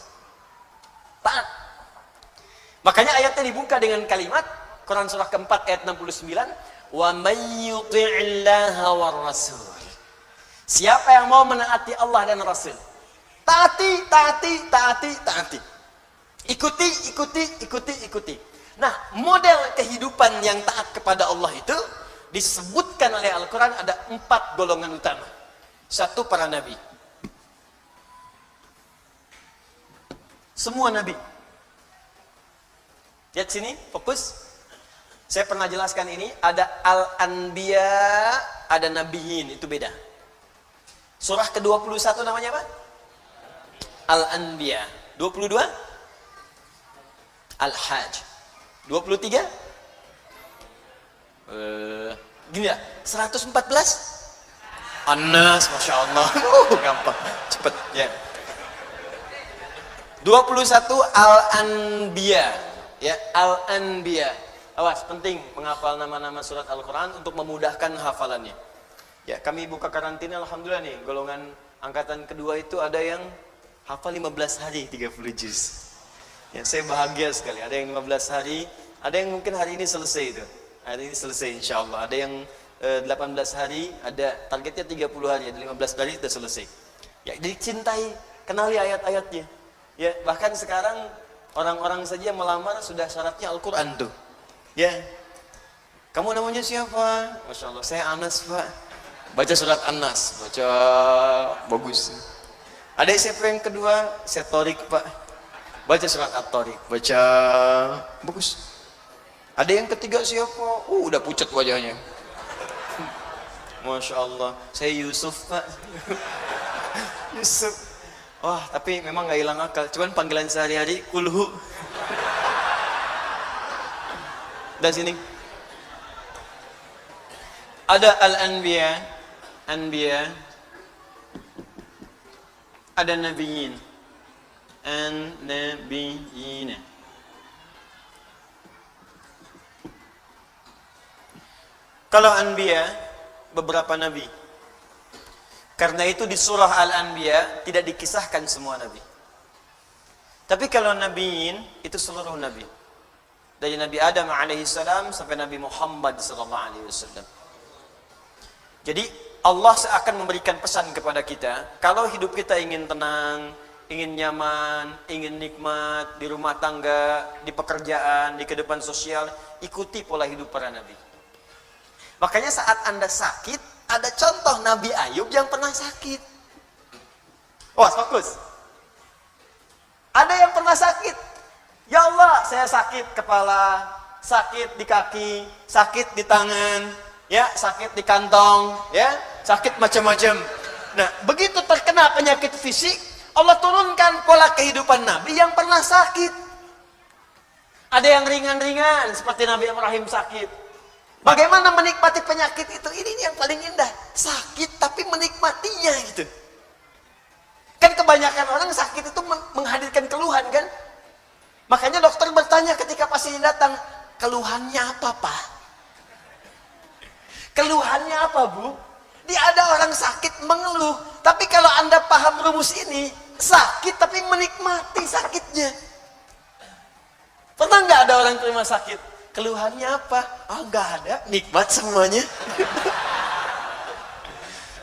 Taat. Makanya ayatnya dibuka dengan kalimat Quran surah keempat ayat 69, Wa may yuti'illaha war rasul. Siapa yang mau menaati Allah dan Rasul, taati, taati, taati, taati. Ikuti, ikuti, ikuti, ikuti. Nah, model kehidupan yang taat kepada Allah itu disebutkan oleh Al-Quran ada 4 golongan utama. 1, para nabi. Semua nabi. Lihat sini, fokus. Saya pernah jelaskan ini, ada al-anbiya, ada nabiyin, itu beda. Surah ke-21 namanya apa? Al-Anbiya. 22? Al-Hajj. 23? Gini ya, 114? An-Nas, Masya Allah. Gampang, cepet ya. 21 Al-Anbiya. Ya, Al-Anbiya. Awas, penting menghafal nama-nama surat Al-Quran untuk memudahkan hafalannya. Ya, kami buka karantina, alhamdulillah nih, golongan angkatan kedua itu ada yang hafal 15 hari 30 juz. Ya, saya bahagia sekali. Ada yang 15 hari, ada yang mungkin hari ini selesai itu. Hari ini selesai insya Allah. Ada yang 18 hari, ada targetnya 30 hari, ada 15 hari sudah selesai. Ya, dicintai, kenali ayat-ayatnya. Ya, bahkan sekarang orang-orang saja yang melamar sudah syaratnya Al-Quran tuh. Ya, kamu namanya siapa? Masya Allah, saya Anas Pak. Baca surat An-Nas, baca bagus. Ada siapa yang kedua? Saya Torik Pak. Baca surat At-Torik, baca bagus. Ada yang ketiga siapa? Udah pucat wajahnya. Masya Allah, saya Yusuf Pak. Yusuf. Wah, tapi memang gak hilang akal. Cuman panggilan sehari-hari kulhu. Dan sini ada al-anbiya, anbiya, ada nabiyin, an-nabiyina. Kalau anbiya, beberapa nabi. Karena itu di surah Al-Anbiya tidak dikisahkan semua nabi. Tapi kalau nabiyin, itu seluruh nabi. Dari Nabi Adam alaihissalam sampai Nabi Muhammad sallallahu alaihi wasallam. Jadi Allah seakan memberikan pesan kepada kita, kalau hidup kita ingin tenang, ingin nyaman, ingin nikmat di rumah tangga, di pekerjaan, di kehidupan sosial, ikuti pola hidup para nabi. Makanya saat Anda sakit, ada contoh Nabi Ayub yang pernah sakit. Oh, fokus. Ada yang pernah sakit. Ya Allah, saya sakit kepala, sakit di kaki, sakit di tangan, ya, sakit di kantong, ya, sakit macam-macam. Nah, begitu terkena penyakit fisik, Allah turunkan pola kehidupan Nabi yang pernah sakit. Ada yang ringan-ringan seperti Nabi Ibrahim sakit. Bagaimana menikmati penyakit itu? Ini yang paling indah. Sakit tapi menikmatinya gitu. Kan kebanyakan orang sakit itu menghadirkan keluhan kan? Makanya dokter bertanya ketika pasien datang, keluhannya apa Pak? Keluhannya apa Bu? Dia ada orang sakit mengeluh. Tapi kalau Anda paham rumus ini, sakit tapi menikmati sakitnya. Pernah nggak ada orang terima sakit? Keluhannya apa? Oh nggak ada, nikmat semuanya.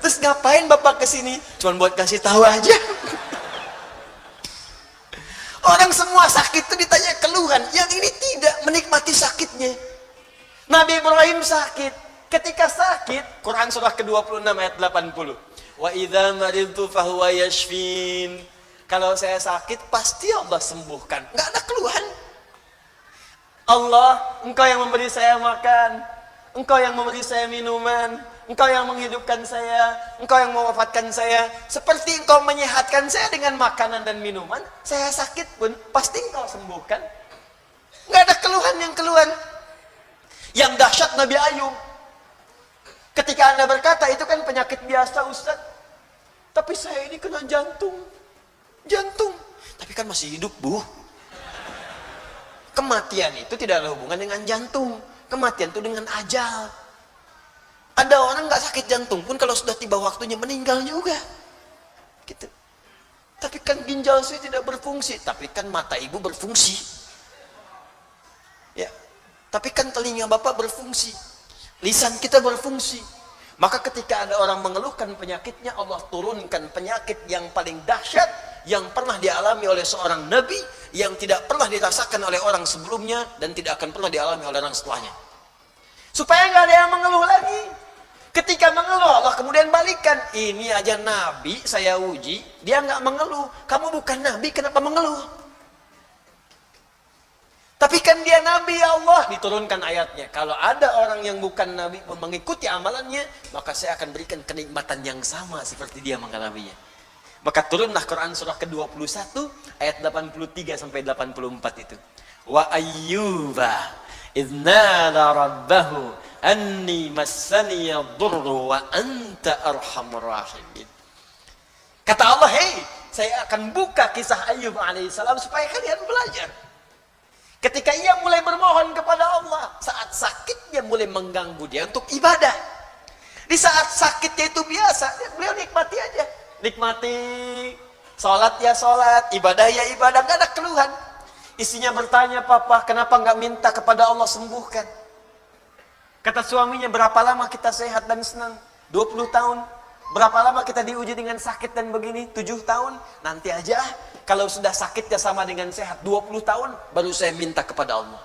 Terus ngapain Bapak kesini? Cuman buat kasih tahu aja. Orang semua sakit itu ditanya keluhan, yang ini tidak menikmati sakitnya. Nabi Ibrahim sakit. Ketika sakit, Quran surah ke-26 ayat 80. Wa idza maridtu fahuwa yashfin. Kalau saya sakit, pasti Allah sembuhkan. Enggak ada keluhan. Allah, Engkau yang memberi saya makan, Engkau yang memberi saya minuman, Engkau yang menghidupkan saya, Engkau yang mewafatkan saya. Seperti Engkau menyehatkan saya dengan makanan dan minuman, saya sakit pun pasti Engkau sembuhkan. Nggak ada keluhan yang keluar. Yang dahsyat Nabi Ayub, ketika Anda berkata itu kan penyakit biasa Ustaz, tapi saya ini kena jantung, tapi kan masih hidup Bu. Kematian itu tidak ada hubungan dengan jantung. Kematian itu dengan ajal. Ada orang nggak sakit jantung pun kalau sudah tiba waktunya meninggal juga. Gitu. Tapi kan ginjal saya tidak berfungsi. Tapi kan mata ibu berfungsi. Ya. Tapi kan telinga bapak berfungsi. Lisan kita berfungsi. Maka ketika ada orang mengeluhkan penyakitnya, Allah turunkan penyakit yang paling dahsyat yang pernah dialami oleh seorang nabi, yang tidak pernah dirasakan oleh orang sebelumnya dan tidak akan pernah dialami oleh orang setelahnya. Supaya nggak ada yang mengeluh lagi. Ketika mengeluh, Allah kemudian balikan. Ini aja nabi saya uji, dia nggak mengeluh. Kamu bukan nabi, kenapa mengeluh? Tapi kan dia nabi, ya Allah. Diturunkan ayatnya. Kalau ada orang yang bukan nabi mengikuti amalannya, maka saya akan berikan kenikmatan yang sama seperti dia mengalaminya. Maka turunlah Quran surah ke-21 ayat 83 sampai 84 itu. Wa ayyuba idznala rabbahu anni massani yadurru wa anta arhamur rahimin. Kata Allah, hei, saya akan buka kisah Ayyub alaihissalam supaya kalian belajar. Ketika ia mulai bermohon kepada Allah, saat sakitnya mulai mengganggu dia untuk ibadah. Di saat sakitnya itu biasa, beliau nikmati aja. Nikmati, sholat ya sholat, ibadah ya ibadah, gak ada keluhan. Istrinya bertanya, papa kenapa gak minta kepada Allah sembuhkan? Kata suaminya, berapa lama kita sehat dan senang? 20 tahun. Berapa lama kita diuji dengan sakit dan begini? 7 tahun. Nanti aja, kalau sudah sakitnya sama dengan sehat 20 tahun, baru saya minta kepada Allah.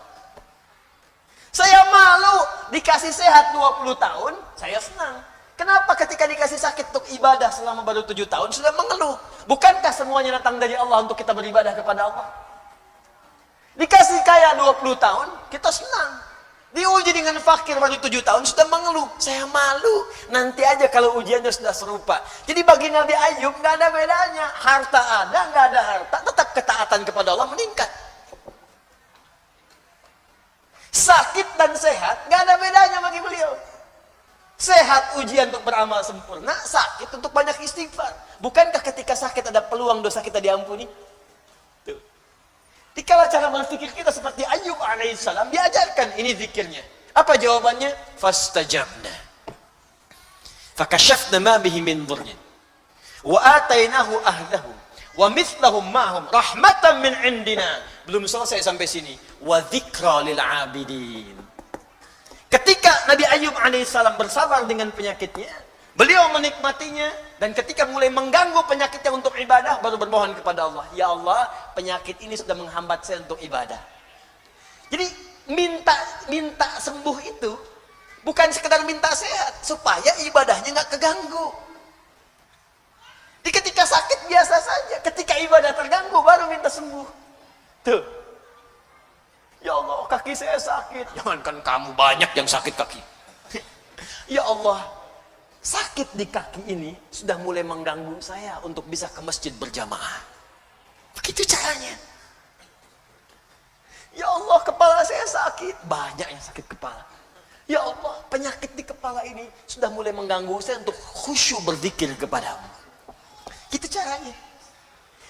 Saya malu dikasih sehat 20 tahun, saya senang. Kenapa ketika dikasih sakit untuk ibadah selama baru 7 tahun sudah mengeluh? Bukankah semuanya datang dari Allah untuk kita beribadah kepada Allah? Dikasih kaya 20 tahun, kita senang. Diuji dengan fakir baru 7 tahun sudah mengeluh. Saya malu. Nanti aja kalau ujiannya sudah serupa. Jadi bagi Nabi Ayyub nggak ada bedanya. Harta ada, nggak ada harta, tetap ketaatan kepada Allah meningkat. Sakit dan sehat nggak ada bedanya bagi beliau. Sehat ujian untuk beramal sempurna, sakit untuk banyak istighfar. Bukankah ketika sakit ada peluang dosa kita diampuni? Tuh. Dikala cara berpikir kita seperti Ayyub alaihissalam, diajarkan ini zikirnya. Apa jawabannya? Fastajabna. Fakashafna ma bihi min dhurrin. Wa atainahu ahlahu. Wa mithlahum ma'hum rahmatan min indina. Belum selesai sampai sini. Wa dzikra lil 'abidin. Ketika Nabi Ayyub alaihissalam bersabar dengan penyakitnya, beliau menikmatinya, dan ketika mulai mengganggu penyakitnya untuk ibadah, baru bermohon kepada Allah, ya Allah, penyakit ini sudah menghambat saya untuk ibadah. Jadi minta sembuh itu bukan sekedar minta sehat, supaya ibadahnya nggak keganggu. Jadi ketika sakit biasa saja, ketika ibadah terganggu baru minta sembuh. Tuh. Ya Allah, kaki saya sakit. Jangankan kamu, banyak yang sakit kaki. Ya Allah, sakit di kaki ini sudah mulai mengganggu saya untuk bisa ke masjid berjamaah. Begitu caranya. Ya Allah, kepala saya sakit. Banyak yang sakit kepala. Ya Allah, penyakit di kepala ini sudah mulai mengganggu saya untuk khusyuk berzikir kepadamu. Itu caranya.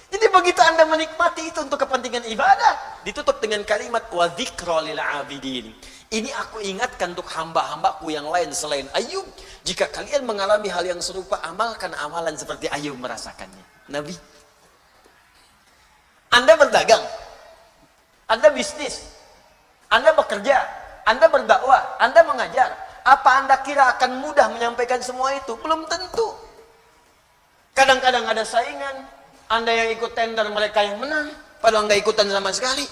Jadi begitu Anda menikmati itu untuk kepentingan ibadah, ditutup dengan kalimat wa dzikra lil 'abidin. Ini aku ingatkan untuk hamba-hambaku yang lain selain Ayyub. Jika kalian mengalami hal yang serupa, amalkan amalan seperti Ayyub merasakannya. Nabi. Anda berdagang, Anda bisnis, Anda bekerja, Anda berdakwah, Anda mengajar. Apa Anda kira akan mudah menyampaikan semua itu? Belum tentu. Kadang-kadang ada saingan. Anda yang ikut tender, mereka yang menang, padahal nggak ikutan sama sekali.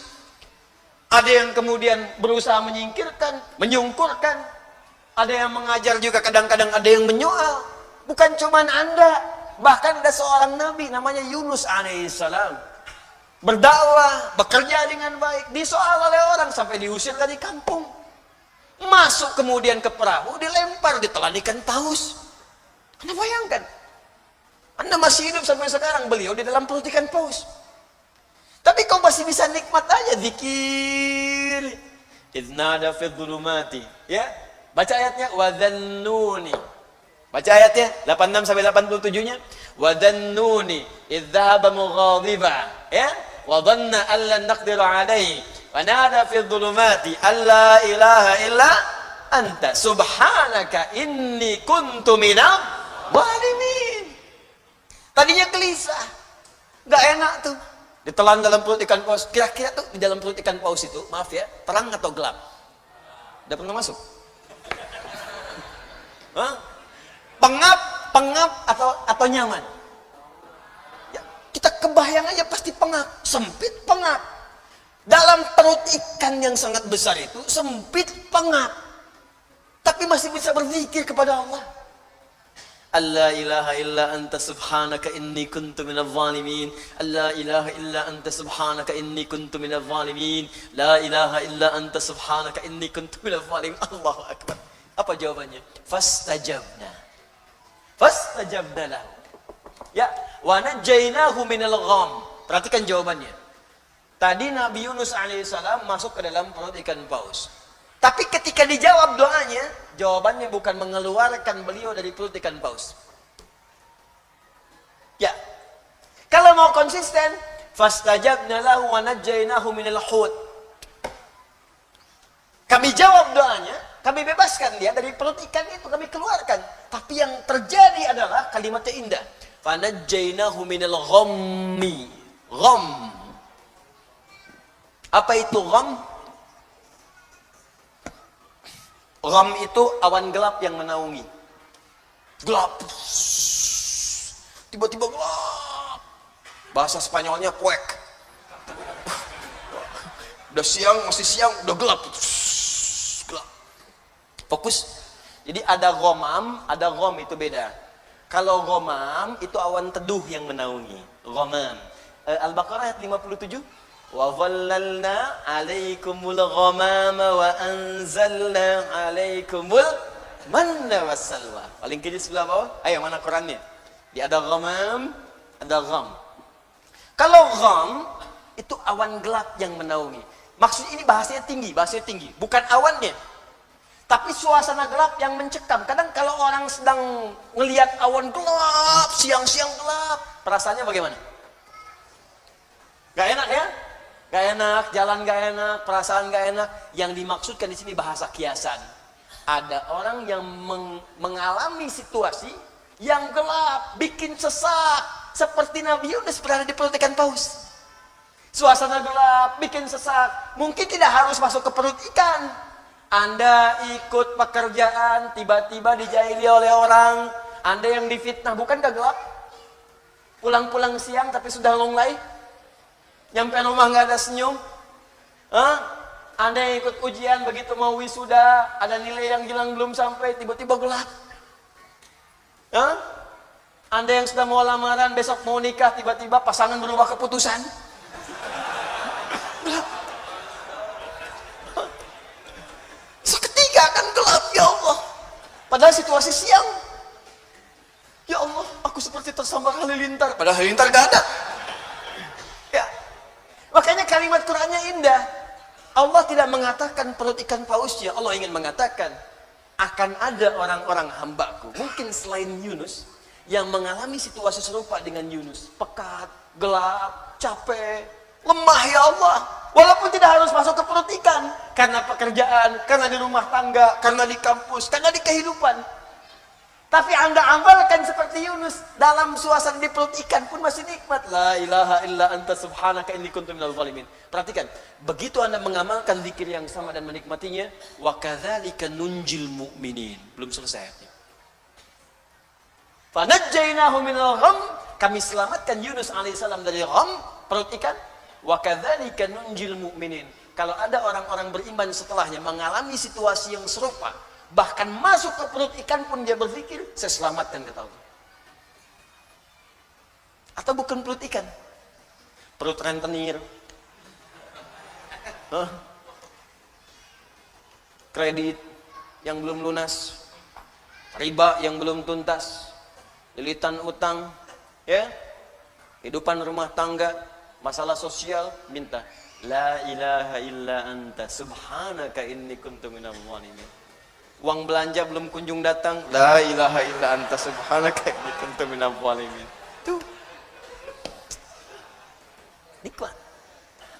Ada yang kemudian berusaha menyingkirkan, menyungkurkan. Ada yang mengajar juga, kadang-kadang ada yang menyoal. Bukan cuman Anda, bahkan ada seorang nabi namanya Yunus alaihissalam. Berdakwah, bekerja dengan baik, disoal oleh orang sampai diusir dari kampung. Masuk kemudian ke perahu, dilempar, ditelan ikan paus. Anda bayangkan, Anda masih hidup sampai sekarang, beliau di dalam perut ikan paus. Tapi kau masih bisa nikmat aja zikir. Idznada fi dhulumati. Ya, baca ayatnya wa dhannuni. Baca ayatnya 86 sampai 87-nya. Wa dhannuni idz dhahaba mughadiba. Ya, wa dhanna an lan naqdir alayhi. Wa nada fi dhulumati alla ilaha illa anta subhanaka inni kuntu minadh dhalimin. Tadinya gelisah, nggak enak tuh, ditelan dalam perut ikan paus. Kira-kira tuh di dalam perut ikan paus itu, maaf ya, terang atau gelap? Udah pernah masuk? Hah? Pengap atau nyaman? Ya, kita kebayang aja pasti pengap, sempit pengap. Dalam perut ikan yang sangat besar itu sempit pengap, tapi masih bisa berzikir kepada Allah. Allah ilaha illa anta subhanaka inni kuntu minadh zalimin. Allah ilaha illa anta subhanaka inni kuntu minadh zalimin. La ilaha illa anta subhanaka inni kuntu minadh zalimin. Allahu akbar. Apa jawabannya? Fastajabna lahu. Ya, wa najainahu minal gham. Perhatikan jawabannya. Tadi Nabi Yunus alaihissalam masuk ke dalam perut ikan paus. Tapi ketika dijawab doanya, jawabannya bukan mengeluarkan beliau dari perut ikan paus. Ya. Kalau mau konsisten, fastajabna lahu wa najainahu minal hut. Kami jawab doanya, kami bebaskan dia dari perut ikan itu, kami keluarkan. Tapi yang terjadi adalah kalimatnya indah. Fanajainahu minal ghammi. Gham. Apa itu gham? Gham itu awan gelap yang menaungi. Gelap. Tiba-tiba gelap. Bahasa Spanyolnya puek. Udah siang, masih siang, udah gelap. Gelap. Fokus. Jadi ada ghamam, ada gham, itu beda. Kalau ghamam itu awan teduh yang menaungi. Ghamam. Al-Baqarah ayat 57. Wa dhallalna 'alaikumul ghamama wa anzalna 'alaikumul manna wassalwa. Paling kiri sebelah bawah. Ayo, mana Qurannya? Di ada ghamam, ada gham. Kalau gham itu awan gelap yang menaungi. Maksud ini bahasanya tinggi, bukan awannya. Tapi suasana gelap yang mencekam. Kadang kalau orang sedang ngelihat awan gelap, siang-siang gelap, perasaannya bagaimana? Gak enak ya? Gak enak, jalan gak enak, perasaan gak enak. Yang dimaksudkan di sini bahasa kiasan. Ada orang yang mengalami situasi yang gelap, bikin sesak, seperti Nabi Yunus berada di perut ikan paus. Suasana gelap, bikin sesak. Mungkin tidak harus masuk ke perut ikan. Anda ikut pekerjaan, tiba-tiba dijahili oleh orang. Anda yang difitnah, bukankah gelap? Pulang-pulang siang tapi sudah longlai. Nyampe rumah nggak ada senyum. Anda yang ikut ujian, begitu mau wisuda, ada nilai yang hilang belum sampai, tiba-tiba gelap. Anda yang sudah mau lamaran, besok mau nikah, tiba-tiba pasangan berubah keputusan. Gelap. Seketika akan gelap, ya Allah. Padahal situasi siang. Ya Allah, aku seperti tersambar halilintar. Padahal halilintar gak ada. Ya. Makanya kalimat Qur'annya indah. Allah tidak mengatakan perut ikan pausnya. Allah ingin mengatakan akan ada orang-orang hambaku, mungkin selain Yunus, yang mengalami situasi serupa dengan Yunus. Pekat, gelap, capek, lemah, ya Allah. Walaupun tidak harus masuk ke perut ikan. Karena pekerjaan, karena di rumah tangga, karena di kampus, karena di kehidupan. Tapi Anda amalkan seperti Yunus. Dalam suasana di perut ikan pun masih nikmat. La ilaha illa anta subhanaka inni kuntu minadh zalimin. Perhatikan, begitu Anda mengamalkan zikir yang sama dan menikmatinya, wa kadzalika nunjil mu'minin. Belum selesai. Fa najjaynahu minal gham, kami selamatkan Yunus alaihissalam dari gham, perut ikan. Wa kadzalika nunjil mu'minin. Kalau ada orang-orang beriman setelahnya mengalami situasi yang serupa, bahkan masuk ke perut ikan pun dia berpikir, saya selamatkan, kata Allah. Atau bukan perut ikan, perut rentenir, kredit yang belum lunas, riba yang belum tuntas, lilitan utang, ya, kehidupan rumah tangga, masalah sosial, minta la ilaha illa anta subhanaka inni kuntu minadh zalimin. Uang belanja belum kunjung datang, la ilaha illa anta subhanaka inni kuntu minadh zalimin. Tuh. Nikmat.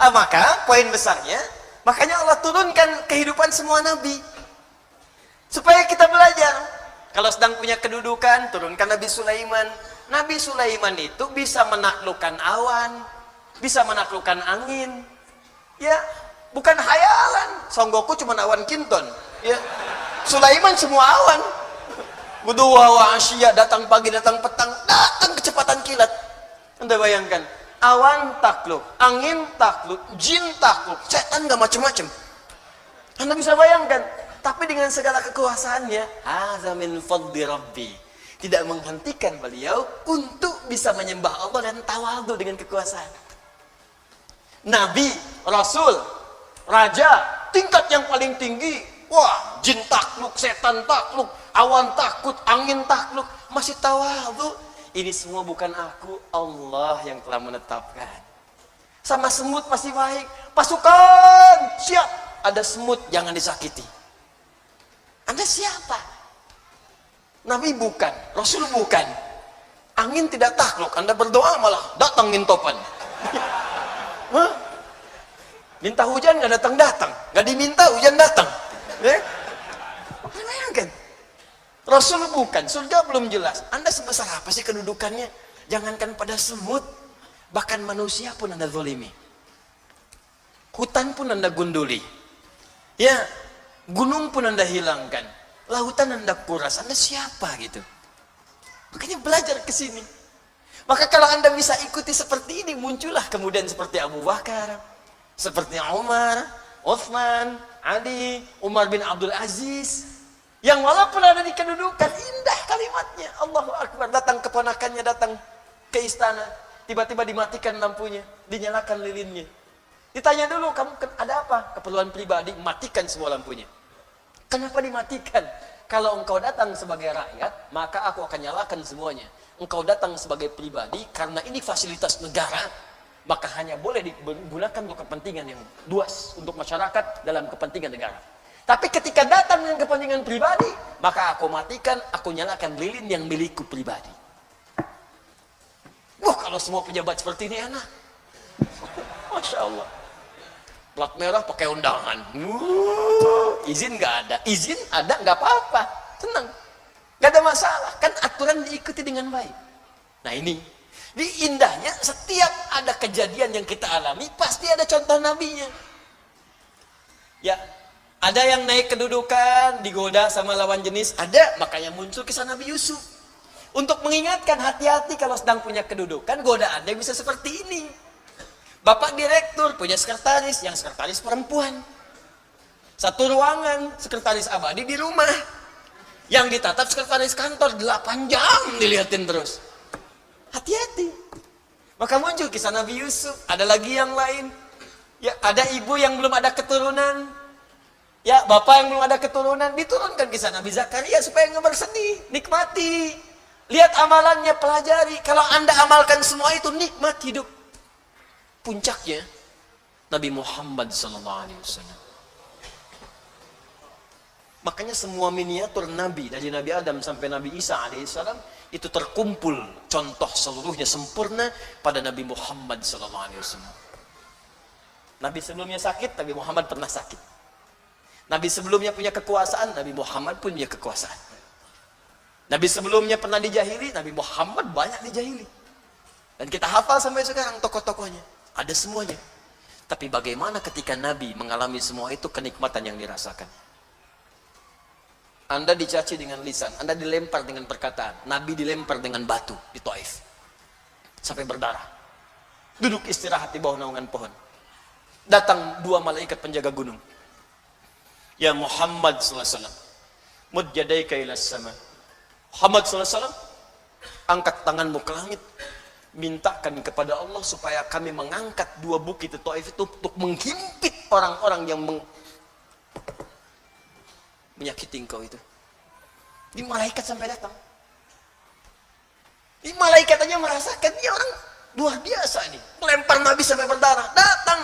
Maka poin besarnya, makanya Allah turunkan kehidupan semua nabi. Supaya kita belajar. Kalau sedang punya kedudukan, turunkan Nabi Sulaiman. Nabi Sulaiman itu bisa menaklukkan awan, bisa menaklukkan angin. Ya, bukan hayalan. Songgoku cuma awan kinton. Ya. Sulaiman semua awan. Guduha wa asyiya, datang pagi, datang petang, datang kecepatan kilat. Anda bayangkan, awan takluk, angin takluk, jin takluk, setan gak macam-macam. Anda bisa bayangkan, tapi dengan segala kekuasaannya, hadza min fadli rabbi. Tidak menghentikan beliau untuk bisa menyembah Allah dan tawadhu dengan kekuasaan. Nabi, Rasul, Raja, tingkat yang paling tinggi. Wah, jin takluk, setan takluk, awan takut, angin takluk, masih tawadhu. Ini semua bukan aku, Allah yang telah menetapkan. Sama semut masih baik. Pasukan, siap. Ada semut, jangan disakiti. Anda siapa? Nabi bukan, Rasul bukan. Angin tidak takluk, Anda berdoa malah datang ngintopan. Hah? Minta hujan nggak datang-datang, nggak diminta hujan datang. Bayangkan, Rasul bukan, surga belum jelas. Anda sebesar apa sih kedudukannya? Jangankan pada semut, bahkan manusia pun Anda zalimi. Hutan pun Anda gunduli. Ya, gunung pun Anda hilangkan. Lautan Anda kuras. Anda siapa gitu? Makanya belajar ke sini. Maka kalau Anda bisa ikuti seperti ini, muncullah kemudian seperti Abu Bakar, seperti Umar, Uthman, Ali, Umar bin Abdul Aziz, yang walaupun ada di kedudukan, indah kalimatnya. Allahu Akbar. Datang keponakannya, datang ke istana, tiba-tiba dimatikan lampunya, dinyalakan lilinnya. Ditanya dulu, kamu ada apa? Keperluan pribadi, matikan semua lampunya. Kenapa dimatikan? Kalau engkau datang sebagai rakyat, maka aku akan nyalakan semuanya. Engkau datang sebagai pribadi, karena ini fasilitas negara, maka hanya boleh digunakan untuk kepentingan yang luas, untuk masyarakat dalam kepentingan negara. Tapi ketika datang dengan kepentingan pribadi, maka aku matikan, aku nyalakan lilin yang milikku pribadi. Wah, kalau semua pejabat seperti ini enak. Masya Allah. Plat merah pakai undangan. Izin nggak ada. Izin ada nggak apa-apa. Tenang. Nggak ada masalah. Kan aturan diikuti dengan baik. Nah ini. Di indahnya, setiap ada kejadian yang kita alami, pasti ada contoh nabinya. Ya, ada yang naik kedudukan, digoda sama lawan jenis, ada, makanya muncul kisah Nabi Yusuf. Untuk mengingatkan, hati-hati kalau sedang punya kedudukan, godaannya bisa seperti ini. Bapak direktur, punya sekretaris, yang sekretaris perempuan. Satu ruangan, sekretaris abadi di rumah. Yang ditatap sekretaris kantor, 8 jam dilihatin terus. Hati-hati. Maka muncul kisah Nabi Yusuf. Ada lagi yang lain. Ya, ada ibu yang belum ada keturunan. Ya, bapak yang belum ada keturunan. Diturunkan kisah Nabi Zakaria supaya nggak bersedih. Nikmati. Lihat amalannya, pelajari. Kalau Anda amalkan semua itu, nikmat hidup. Puncaknya Nabi Muhammad SAW. Makanya semua miniatur Nabi, dari Nabi Adam sampai Nabi Isa alaihissalam, itu terkumpul contoh seluruhnya sempurna pada Nabi Muhammad SAW. Nabi sebelumnya sakit, Nabi Muhammad pernah sakit. Nabi sebelumnya punya kekuasaan, Nabi Muhammad punya kekuasaan. Nabi sebelumnya pernah dijahili, Nabi Muhammad banyak dijahili. Dan kita hafal sampai sekarang tokoh-tokohnya. Ada semuanya. Tapi bagaimana ketika Nabi mengalami semua itu, kenikmatan yang dirasakan? Anda dicaci dengan lisan, Anda dilempar dengan perkataan. Nabi dilempar dengan batu di Taif sampai berdarah. Duduk istirahat di bawah naungan pohon. Datang 2 malaikat penjaga gunung. Ya Muhammad sallallahu alaihi wasallam, mud yadaika ila sama. Muhammad sallallahu alaihi wasallam, angkat tanganmu ke langit. Mintakan kepada Allah supaya kami mengangkat 2 bukit di Taif itu untuk menghimpit orang-orang yang menyakiti engkau itu. Di malaikat sampai datang. Di malaikat aja merasakan, ini orang luar biasa nih. Melempar Nabi sampai berdarah. Datang.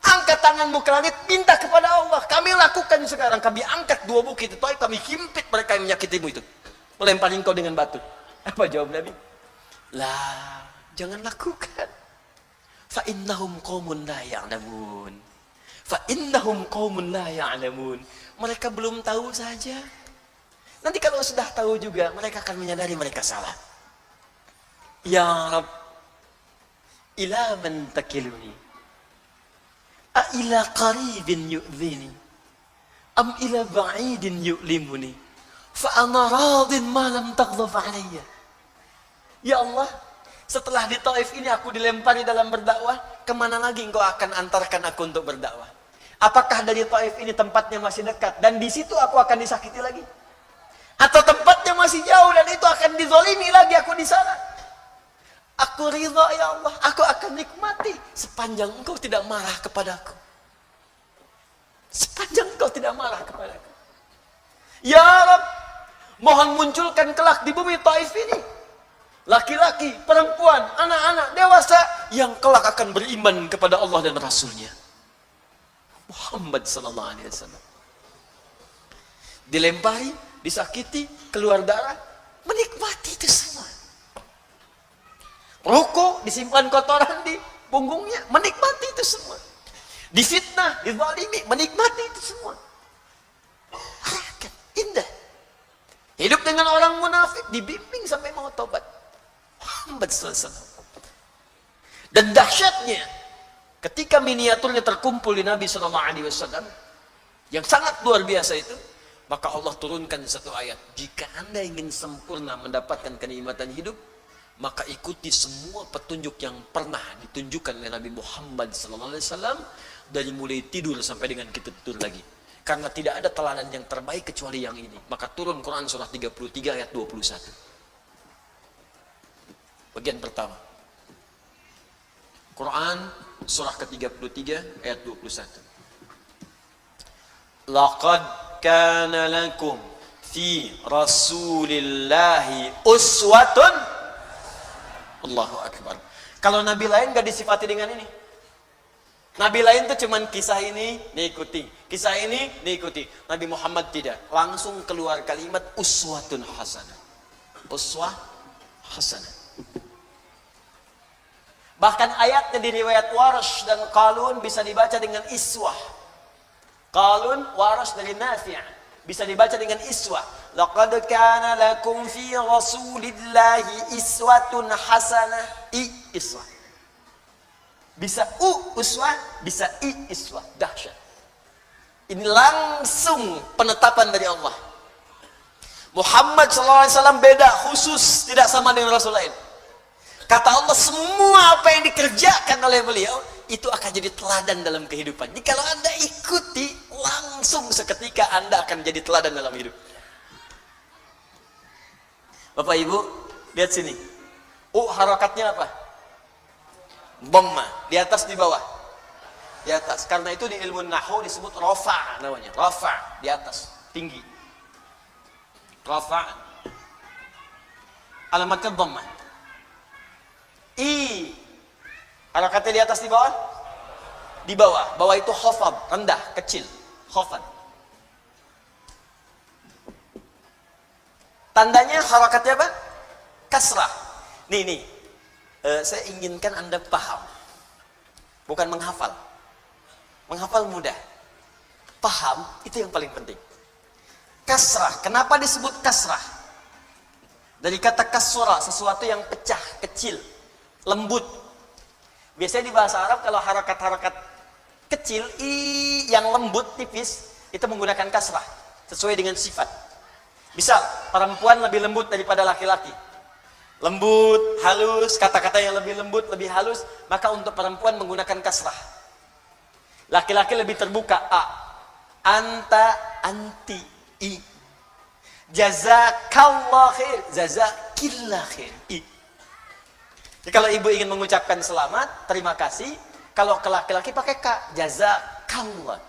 Angkat tanganmu ke langit, minta kepada Allah. Kami lakukan sekarang. Kami angkat 2 bukit itu, kami himpit mereka yang menyakitimu itu. Melempar engkau dengan batu. Apa jawab Nabi? Lah, jangan lakukan. Fa innahum qaumun la ya'lamun. Fa innahum qaumun la ya'lamun. Mereka belum tahu saja. Nanti kalau sudah tahu juga, mereka akan menyadari mereka salah. Ya Rabb, ila man takiluni? A ila qaribin yu'dhini? Am ila ba'idin yu'limuni? fa ana radin ma lam taghdab alayya. Ya Allah, setelah di Taif ini aku dilempari dalam berdakwah, kemana lagi engkau akan antarkan aku untuk berdakwah? Apakah dari Taif ini tempatnya masih dekat dan di situ aku akan disakiti lagi? Atau tempatnya masih jauh dan itu akan dizalimi lagi aku di sana? Aku ridha ya Allah, aku akan nikmati sepanjang engkau tidak marah kepadaku. Sepanjang engkau tidak marah kepadaku. Ya Rabb, mohon munculkan kelak di bumi Taif ini laki-laki, perempuan, anak-anak, dewasa yang kelak akan beriman kepada Allah dan Rasulnya Muhammad sallallahu alaihi wasallam. Dilempari, disakiti, keluar darah, menikmati itu semua. Ruku, disimpan kotoran di punggungnya, menikmati itu semua. Difitnah, dizalimi, menikmati itu semua. Harakat, indah. Hidup dengan orang munafik, dibimbing sampai mau tobat. Muhammad sallallahu alaihi wasallam. Dan dahsyatnya, ketika miniaturnya terkumpul di Nabi sallallahu alaihi wasallam, yang sangat luar biasa itu, maka Allah turunkan satu ayat. Jika Anda ingin sempurna mendapatkan kenikmatan hidup, maka ikuti semua petunjuk yang pernah ditunjukkan oleh Nabi Muhammad SAW dari mulai tidur sampai dengan kita tidur lagi. Karena tidak ada teladan yang terbaik kecuali yang ini. Maka turun Quran surah 33 ayat 21. Bagian pertama. Quran surah ke-33 ayat 21. Laqad kana lakum fi Rasulillahi uswatun. Allahu Akbar. Kalau nabi lain gak disifati dengan ini. Nabi lain tuh cuman kisah ini diikuti, kisah ini diikuti. Nabi Muhammad tidak. Langsung keluar kalimat uswatun hasanah. Uswah hasanah. Bahkan ayatnya di riwayat Warsh dan Qalun bisa dibaca dengan iswah. Qalun, Warsh dari Nafi' bisa dibaca dengan iswah. Laqad kana lakum fi Rasulillahi iswatun hasanah. Iswah. Bisa uswah, bisa iswah. Dahsyat. Ini langsung penetapan dari Allah. Muhammad SAW beda, khusus, tidak sama dengan Rasul lain. Kata Allah, semua apa yang dikerjakan oleh beliau itu akan jadi teladan dalam kehidupan. Jadi kalau Anda ikuti, langsung seketika Anda akan jadi teladan dalam hidup. Bapak Ibu, lihat sini. Harakatnya apa? Dhamma, di atas di bawah. Di atas. Karena itu di ilmu nahwu disebut rafa namanya. Rafa, di atas, tinggi. Rafa. Alamatnya dhamma. Harakatnya di atas di bawah? Di bawah. Bawah itu khafad, rendah, kecil. Khafad. Tandanya harakatnya apa? Kasrah. Nih. Saya inginkan Anda paham. Bukan menghafal. Menghafal mudah. Paham, itu yang paling penting. Kasrah. Kenapa disebut kasrah? Dari kata kasura, sesuatu yang pecah, kecil, lembut. Biasanya di bahasa Arab kalau harakat-harakat kecil, yang lembut, tipis, itu menggunakan kasrah. Sesuai dengan sifat. Misal, perempuan lebih lembut daripada laki-laki. Lembut, halus, kata-kata yang lebih lembut, lebih halus, maka untuk perempuan menggunakan kasrah. Laki-laki lebih terbuka, anta, anti, jazakallah khair, jazakillah khair, Jadi kalau ibu ingin mengucapkan selamat, terima kasih. Kalau ke laki-laki pakai ka, jazakallah.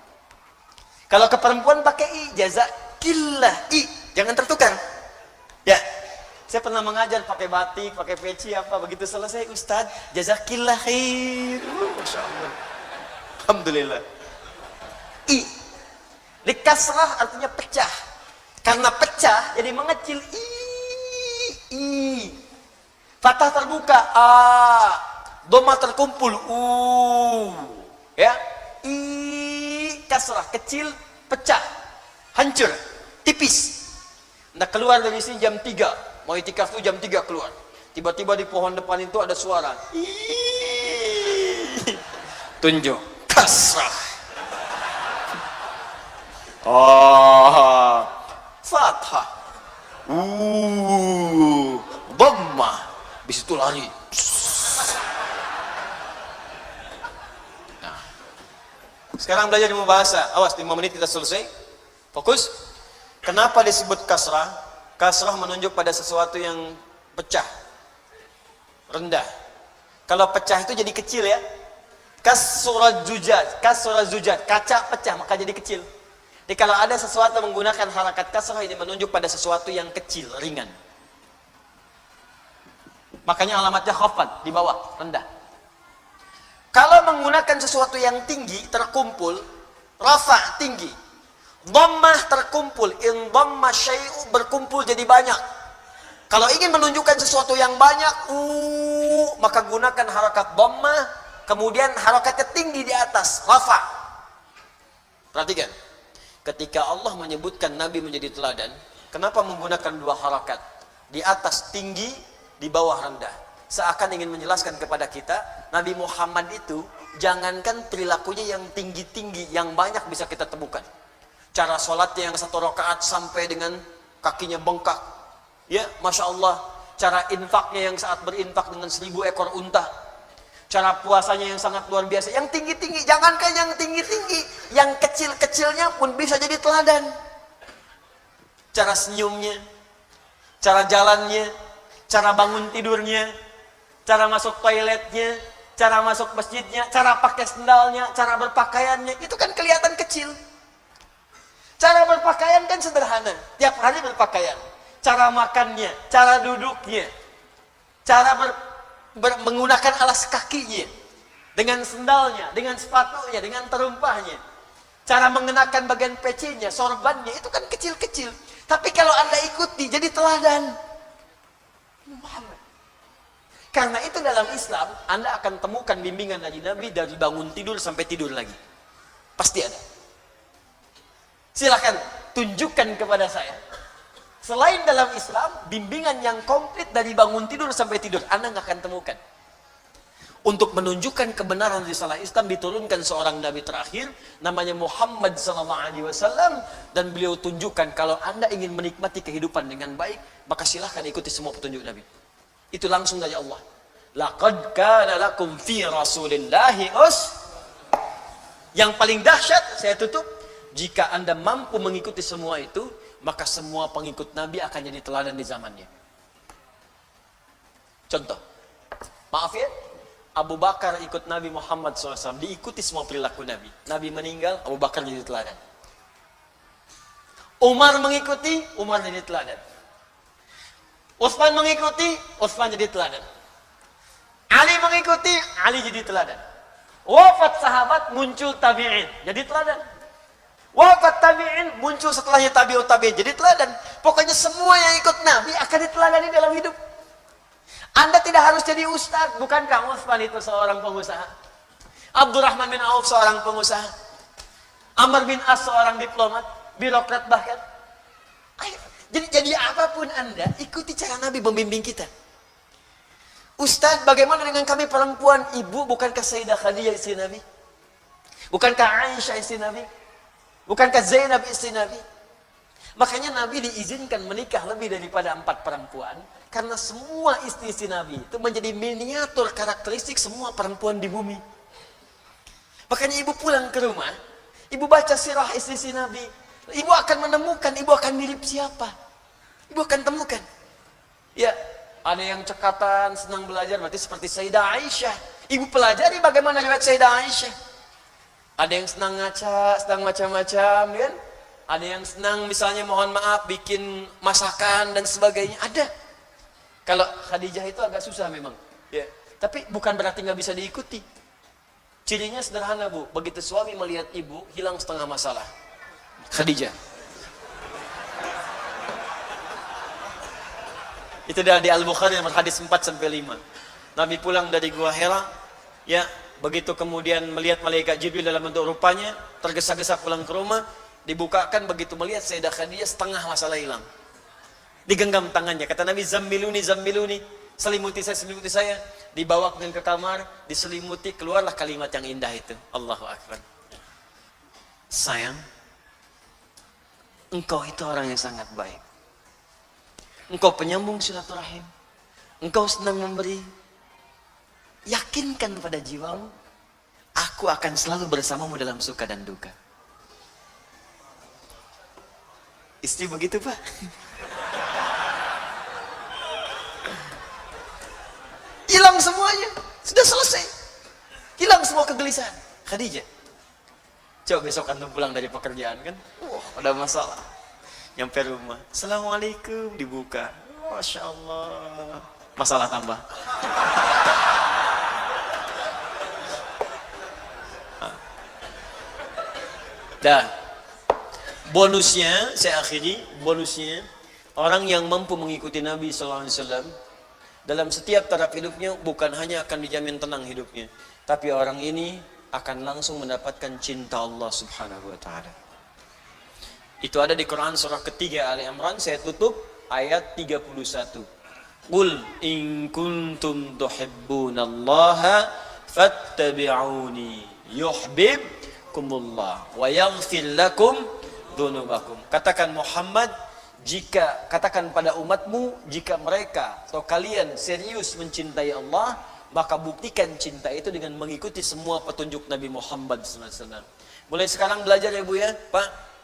Kalau ke perempuan pakai jazakillah, jangan tertukar. Ya, saya pernah mengajar pakai batik, pakai peci apa, begitu selesai Ustaz, jazakillah khair. Masya Allah. Alhamdulillah. Di kasrah artinya pecah. Karena pecah jadi mengecil. Fathah terbuka, dhamma terkumpul, ya, kasrah kecil, pecah, hancur, tipis. Nah keluar dari sini jam 3, mau itikaf tuh jam 3 keluar. Tiba-tiba di pohon depan itu ada suara, tunjuk, kasrah. Fathah, Habis itu lari. Nah. Sekarang belajar ilmu bahasa. Awas 5 menit kita selesai. Fokus. Kenapa disebut kasrah? Kasrah menunjuk pada sesuatu yang pecah, rendah. Kalau pecah itu jadi kecil ya. Kasrah zujat, kaca pecah maka jadi kecil. Jadi kalau ada sesuatu menggunakan harakat kasrah, ini menunjuk pada sesuatu yang kecil, ringan. Makanya alamatnya khafad, di bawah, rendah. Kalau menggunakan sesuatu yang tinggi, terkumpul, rafa, tinggi. Dhammah, terkumpul. In dhamma syai'u, berkumpul jadi banyak. Kalau ingin menunjukkan sesuatu yang banyak, maka gunakan harakat dhammah, kemudian harakatnya tinggi di atas, rafa. Perhatikan. Ketika Allah menyebutkan Nabi menjadi teladan, kenapa menggunakan 2 harakat? Di atas tinggi, di bawah rendah. Seakan ingin menjelaskan kepada kita, Nabi Muhammad itu jangankan perilakunya yang tinggi-tinggi, yang banyak bisa kita temukan. Cara sholatnya yang 1 rakaat sampai dengan kakinya bengkak. Ya, Masya Allah. Cara infaknya yang saat berinfak dengan 1000 ekor unta. Cara puasanya yang sangat luar biasa. Yang tinggi-tinggi, jangankan yang tinggi-tinggi, yang kecil-kecilnya pun bisa jadi teladan. Cara senyumnya, cara jalannya, cara bangun tidurnya, cara masuk toiletnya, cara masuk masjidnya, cara pakai sendalnya, cara berpakaiannya, itu kan kelihatan kecil. Cara berpakaian kan sederhana, tiap hari berpakaian. Cara makannya, cara duduknya, cara menggunakan alas kakinya, dengan sendalnya, dengan sepatunya, dengan terumpahnya, cara mengenakan bagian pecinya, sorbannya, itu kan kecil-kecil. Tapi kalau Anda ikuti, jadi teladan. Muhammad. Karena itu dalam Islam, Anda akan temukan bimbingan dari Nabi dari bangun tidur sampai tidur lagi. Pasti ada. Silakan tunjukkan kepada saya. Selain dalam Islam, bimbingan yang komplit dari bangun tidur sampai tidur, Anda nggak akan temukan. Untuk menunjukkan kebenaran risalah Islam, diturunkan seorang Nabi terakhir, namanya Muhammad SAW, dan beliau tunjukkan kalau Anda ingin menikmati kehidupan dengan baik, maka silahkan ikuti semua petunjuk Nabi. Itu langsung dari Allah. Laqad kana lakum fi Rasulillahi Yang paling dahsyat, saya tutup, jika Anda mampu mengikuti semua itu, maka semua pengikut Nabi akan jadi teladan di zamannya. Contoh, maaf ya, Abu Bakar ikut Nabi Muhammad SAW, diikuti semua perilaku Nabi. Nabi meninggal, Abu Bakar jadi teladan. Umar mengikuti, Umar jadi teladan. Utsman mengikuti, Utsman jadi teladan. Ali mengikuti, Ali jadi teladan. Wafat sahabat, muncul tabi'in, jadi teladan. Wafat tabi'in, muncul setelahnya tabi'ut tabi'in, jadi teladan. Pokoknya semua yang ikut Nabi akan diteladani dalam hidup. Anda tidak harus jadi ustaz. Bukankah Utsman itu seorang pengusaha? Abdurrahman bin Auf seorang pengusaha. Amr bin As seorang diplomat, birokrat bahkan. Ayo, jadi apapun Anda, ikuti cara Nabi membimbing kita. Ustaz, bagaimana dengan kami perempuan? Ibu, bukankah Sayyidah Khadijah istri Nabi? Bukankah Aisyah istri Nabi? Bukankah Zainab istri Nabi? Makanya Nabi diizinkan menikah lebih daripada 4 perempuan. Karena semua istri-istri Nabi itu menjadi miniatur karakteristik semua perempuan di bumi. Makanya ibu pulang ke rumah, ibu baca sirah istri-istri Nabi. Ibu akan menemukan, ibu akan mirip siapa. Ibu akan temukan. Ya, ada yang cekatan, senang belajar, berarti seperti Sayyidah Aisyah. Ibu pelajari bagaimana riwayat Sayyidah Aisyah. Ada yang senang ngaca, senang macam-macam, kan? Ada yang senang misalnya mohon maaf bikin masakan dan sebagainya. Ada. Kalau Khadijah itu agak susah memang. Ya. Tapi bukan berarti nggak bisa diikuti. Cirinya sederhana, Bu. Begitu suami melihat ibu, hilang setengah masalah. Khadijah. Itu dari Al-Bukhari nomor hadis 4-5. Nabi pulang dari Gua Hira, ya, begitu kemudian melihat malaikat Jibril dalam bentuk rupanya, tergesa-gesa pulang ke rumah, dibukakan, begitu melihat Sayyidah Khadijah, setengah masalah hilang. Digenggam tangannya, kata Nabi, zammiluni, zammiluni, selimuti saya, dibawa ke kamar, diselimuti, keluarlah kalimat yang indah itu. Allahu Akbar. Sayang, engkau itu orang yang sangat baik. Engkau penyambung silaturahim. engkau senang memberi, yakinkan pada jiwamu, aku akan selalu bersamamu dalam suka dan duka. Istri begitu, Pak. Hilang semuanya, sudah selesai. Hilang semua kegelisahan. Khadijah, coba besok antum pulang dari pekerjaan kan, ada masalah. Nyampe rumah, assalamualaikum, dibuka, masya Allah, masalah tambah. Dan bonusnya, saya akhiri, bonusnya orang yang mampu mengikuti Nabi SAW dalam setiap taraf hidupnya bukan hanya akan dijamin tenang hidupnya, tapi orang ini akan langsung mendapatkan cinta Allah Subhanahu wa taala. Itu ada di Quran surah ketiga Ali Imran, saya tutup ayat 31. Qul in kuntum tuhibbunallaha fattabi'uni yuhibbukumullah wa yaghfir lakum dzunubakum. Katakan Muhammad, katakan pada umatmu, jika mereka atau kalian serius mencintai Allah, maka buktikan cinta itu dengan mengikuti semua petunjuk Nabi Muhammad SAW. Mulai sekarang belajar ya Bu ya, Pak.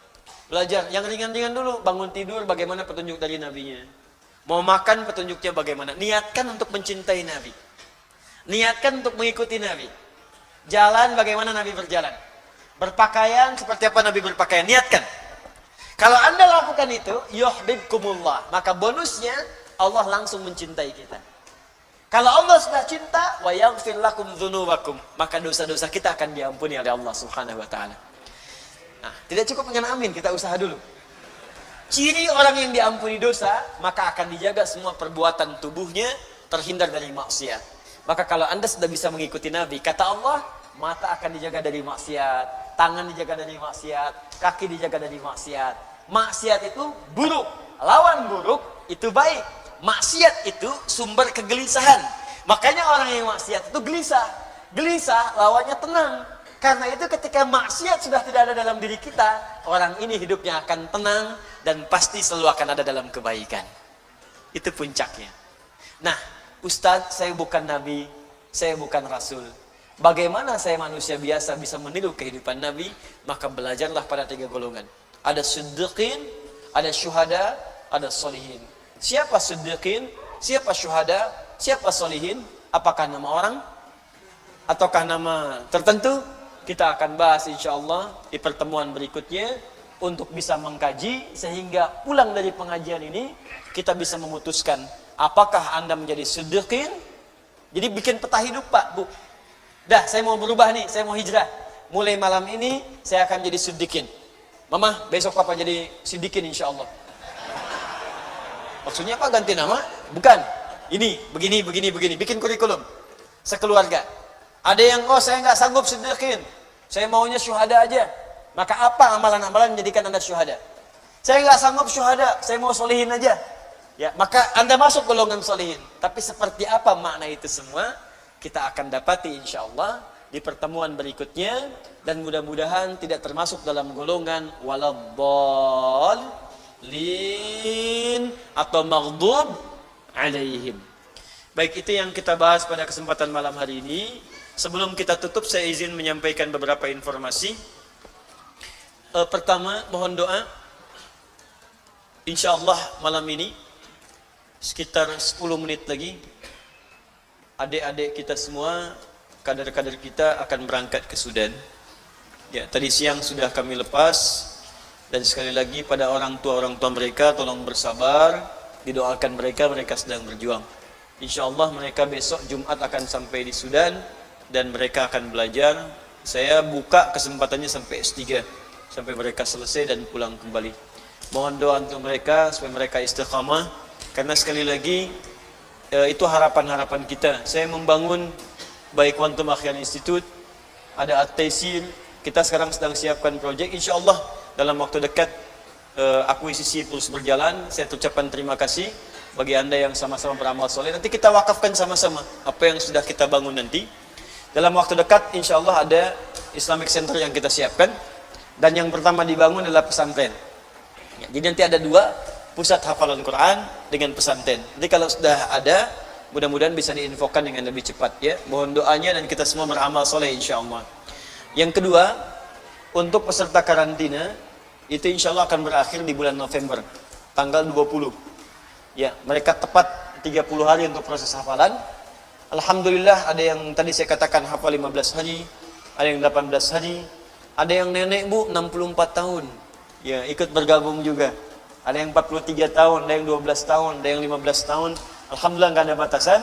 Belajar yang ringan-ringan dulu. Bangun tidur bagaimana petunjuk dari Nabinya. Mau makan petunjuknya bagaimana. Niatkan untuk mencintai Nabi. Niatkan untuk mengikuti Nabi. Jalan bagaimana Nabi berjalan. Berpakaian seperti apa Nabi berpakaian. Niatkan. Kalau Anda lakukan itu, yuhibbukumullah, maka bonusnya Allah langsung mencintai kita. Kalau Allah sudah cinta, wa yaghfir lakum dzunubakum, maka dosa-dosa kita akan diampuni oleh Allah Subhanahu wa taala. Nah, tidak cukup dengan amin, kita usaha dulu. Ciri orang yang diampuni dosa, maka akan dijaga semua perbuatan tubuhnya terhindar dari maksiat. Maka kalau Anda sudah bisa mengikuti Nabi, kata Allah, mata akan dijaga dari maksiat, tangan dijaga dari maksiat, kaki dijaga dari maksiat. Maksiat itu buruk, lawan buruk itu baik. Maksiat itu sumber kegelisahan. Makanya orang yang maksiat itu gelisah. Gelisah lawannya tenang. Karena itu ketika maksiat sudah tidak ada dalam diri kita, orang ini hidupnya akan tenang dan pasti selalu akan ada dalam kebaikan. Itu puncaknya. Nah, Ustadz, saya bukan Nabi, saya bukan Rasul. Bagaimana saya manusia biasa bisa meniru kehidupan Nabi? Maka belajarlah pada 3 golongan. Ada siddiqin, ada syuhada, ada solihin. Siapa siddiqin? Siapa syuhada? Siapa solihin? Apakah nama orang? Ataukah nama tertentu? Kita akan bahas insyaallah di pertemuan berikutnya untuk bisa mengkaji sehingga pulang dari pengajian ini kita bisa memutuskan apakah Anda menjadi siddiqin. Jadi bikin peta hidup Pak, Bu. Dah, saya mau berubah nih, saya mau hijrah. Mulai malam ini saya akan jadi siddiqin. Mama, besok Papa jadi siddiqin insyaallah. Maksudnya apa ganti nama? Bukan. Ini, begini. Bikin kurikulum. Sekeluarga. Ada yang, saya nggak sanggup siddiqin. Saya maunya syuhada aja. Maka apa amalan-amalan menjadikan Anda syuhada? Saya nggak sanggup syuhada. Saya mau solihin aja. Ya, maka Anda masuk golongan solihin. Tapi seperti apa makna itu semua? Kita akan dapati insyaallah di pertemuan berikutnya. Dan mudah-mudahan tidak termasuk dalam golongan waladdallin atau maghdub alaihim. Baik, itu yang kita bahas pada kesempatan malam hari ini. Sebelum kita tutup, saya izin menyampaikan beberapa informasi. Pertama, mohon doa. Insyaallah malam ini sekitar 10 menit lagi adik-adik kita semua, kader-kader kita akan berangkat ke Sudan. Ya, tadi siang sudah kami lepas. Dan sekali lagi pada orang tua mereka, tolong bersabar, didoakan mereka sedang berjuang. Insyaallah mereka besok Jumat akan sampai di Sudan dan mereka akan belajar. Saya buka kesempatannya sampai S3, sampai mereka selesai dan pulang kembali. Mohon doa untuk mereka supaya mereka istiqamah, karena sekali lagi itu harapan-harapan kita. Saya membangun baik Quantum Akhiran Institute, ada At-Taisir. Kita sekarang sedang siapkan proyek. Insyaallah dalam waktu dekat akuisisi terus berjalan. Saya ucapkan terima kasih bagi Anda yang sama-sama beramal soleh. Nanti kita wakafkan sama-sama apa yang sudah kita bangun nanti. Dalam waktu dekat insyaallah ada Islamic Center yang kita siapkan. Dan yang pertama dibangun adalah pesantren. Ya, jadi nanti ada 2, pusat hafalan Quran dengan pesantren. Jadi kalau sudah ada, Mudah-mudahan bisa diinfokan dengan lebih cepat ya. Mohon doanya dan kita semua beramal soleh insyaallah. Yang kedua, untuk peserta karantina itu insyaallah akan berakhir di bulan November, tanggal 20. Ya, mereka tepat 30 hari untuk proses hafalan. Alhamdulillah ada yang tadi saya katakan hafal 15 hari, ada yang 18 hari, ada yang nenek Bu 64 tahun. Ya, ikut bergabung juga. Ada yang 43 tahun, ada yang 12 tahun, ada yang 15 tahun. Alhamdulillah nggak ada batasan.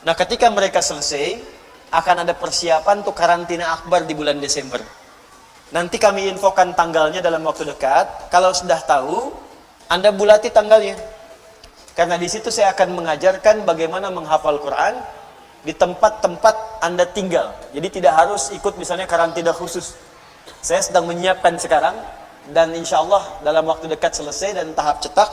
Nah, ketika mereka selesai, akan ada persiapan untuk karantina akbar di bulan Desember. Nanti kami infokan tanggalnya dalam waktu dekat. Kalau sudah tahu, Anda bulati tanggalnya. Karena di situ saya akan mengajarkan bagaimana menghafal Quran di tempat-tempat Anda tinggal. Jadi tidak harus ikut misalnya karantina khusus. Saya sedang menyiapkan sekarang dan insya Allah dalam waktu dekat selesai dan tahap cetak.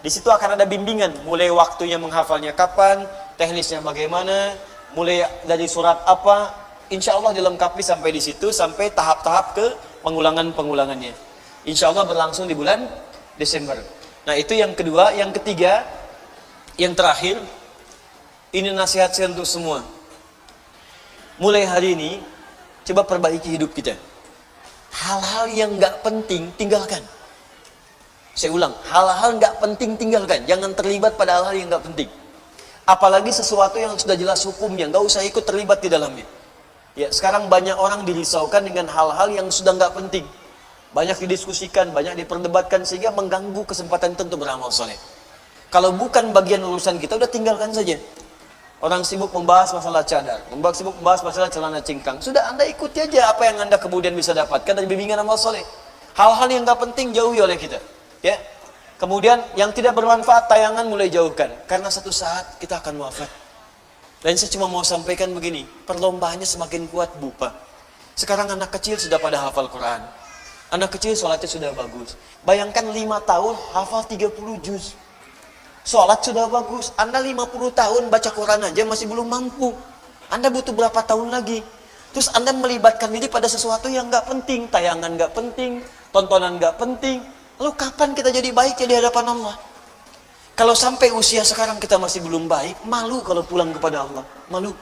Di situ akan ada bimbingan, mulai waktunya menghafalnya kapan, teknisnya bagaimana, mulai dari surat apa, insya Allah dilengkapi sampai di situ, sampai tahap-tahap ke pengulangan-pengulangannya. Insya Allah berlangsung di bulan Desember. Nah itu yang kedua. Yang ketiga, yang terakhir, ini nasihat saya untuk semua. Mulai hari ini, coba perbaiki hidup kita. Hal-hal yang nggak penting, tinggalkan. Saya ulang, hal-hal nggak penting tinggalkan. Jangan terlibat pada hal-hal yang nggak penting. Apalagi sesuatu yang sudah jelas hukumnya, nggak usah ikut terlibat di dalamnya. Ya, sekarang banyak orang dirisaukan dengan hal-hal yang sudah nggak penting. Banyak didiskusikan, banyak diperdebatkan sehingga mengganggu kesempatan itu untuk beramal soleh. Kalau bukan bagian urusan kita, udah tinggalkan saja. Orang sibuk membahas masalah cadar, sibuk membahas masalah celana cingkrang. Sudah Anda ikuti aja apa yang Anda kemudian bisa dapatkan dari bimbingan amal soleh. Hal-hal yang nggak penting jauhi oleh kita. Ya, kemudian yang tidak bermanfaat tayangan mulai jauhkan, karena satu saat kita akan wafat. Dan saya cuma mau sampaikan begini, perlombaannya semakin kuat Bu Pak. Sekarang anak kecil sudah pada hafal Quran, anak kecil sholatnya sudah bagus. Bayangkan 5 tahun hafal 30 juz, sholat sudah bagus. Anda 50 tahun baca Quran aja masih belum mampu. Anda butuh berapa tahun lagi? Terus Anda melibatkan diri pada sesuatu yang nggak penting, tayangan nggak penting, tontonan nggak penting. Lalu kapan kita jadi baik di hadapan Allah? Kalau sampai usia sekarang kita masih belum baik, malu kalau pulang kepada Allah. Malu.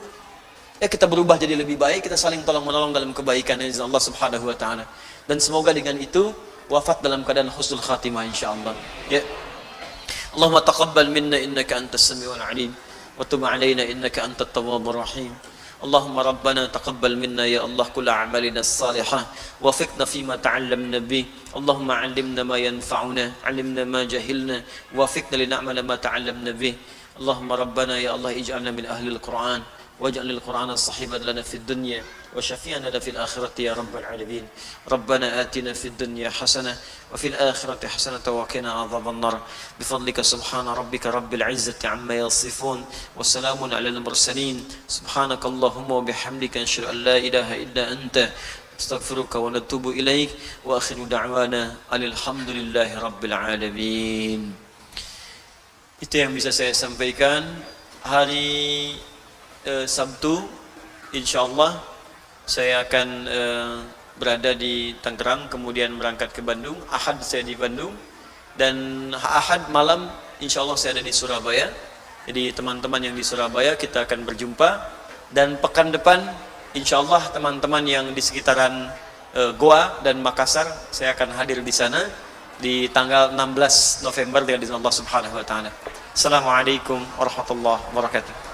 Ya kita berubah jadi lebih baik, kita saling tolong-menolong dalam kebaikan Allah Subhanahu wa taala. Dan semoga dengan itu wafat dalam keadaan husnul khatimah insyaallah. Ya. Allahumma taqabbal minna innaka antas samiul alim wa tub alaina innaka antat tawwabur rahim. اللهم ربنا تقبل منا يا الله كل أعمالنا الصالحة وفقنا فيما تعلمنا به اللهم علمنا ما ينفعنا علمنا ما جهلنا وفقنا لنعمل ما تعلمنا به اللهم ربنا يا الله اجعلنا من أهل القرآن واجعل القرآن صحيبا لنا في الدنيا وشفيعنا لنا في الآخرة يا رب العالمين ربنا آتنا في الدنيا حسنة وفي الآخرة حسنة وقنا عذاب النار بفضلك سبحان ربك رب العزة عما يصفون وسلام على المرسلين سبحانك اللهم وبحمدك نشهد أن لا إله إلا أنت استغفرك ونتوب إليك وآخر دعوانا أن الحمد لله رب العالمين. Itu yang bisa saya sampaikan. Hari Sabtu insyaallah saya akan berada di Tangerang, kemudian berangkat ke Bandung. Ahad saya di Bandung, dan Ahad malam insyaallah saya ada di Surabaya. Jadi teman-teman yang di Surabaya kita akan berjumpa, dan pekan depan insyaallah teman-teman yang di sekitaran Goa dan Makassar saya akan hadir di sana di tanggal 16 November dengan izin Allah Subhanahu wa taala. Assalamualaikum warahmatullahi wabarakatuh.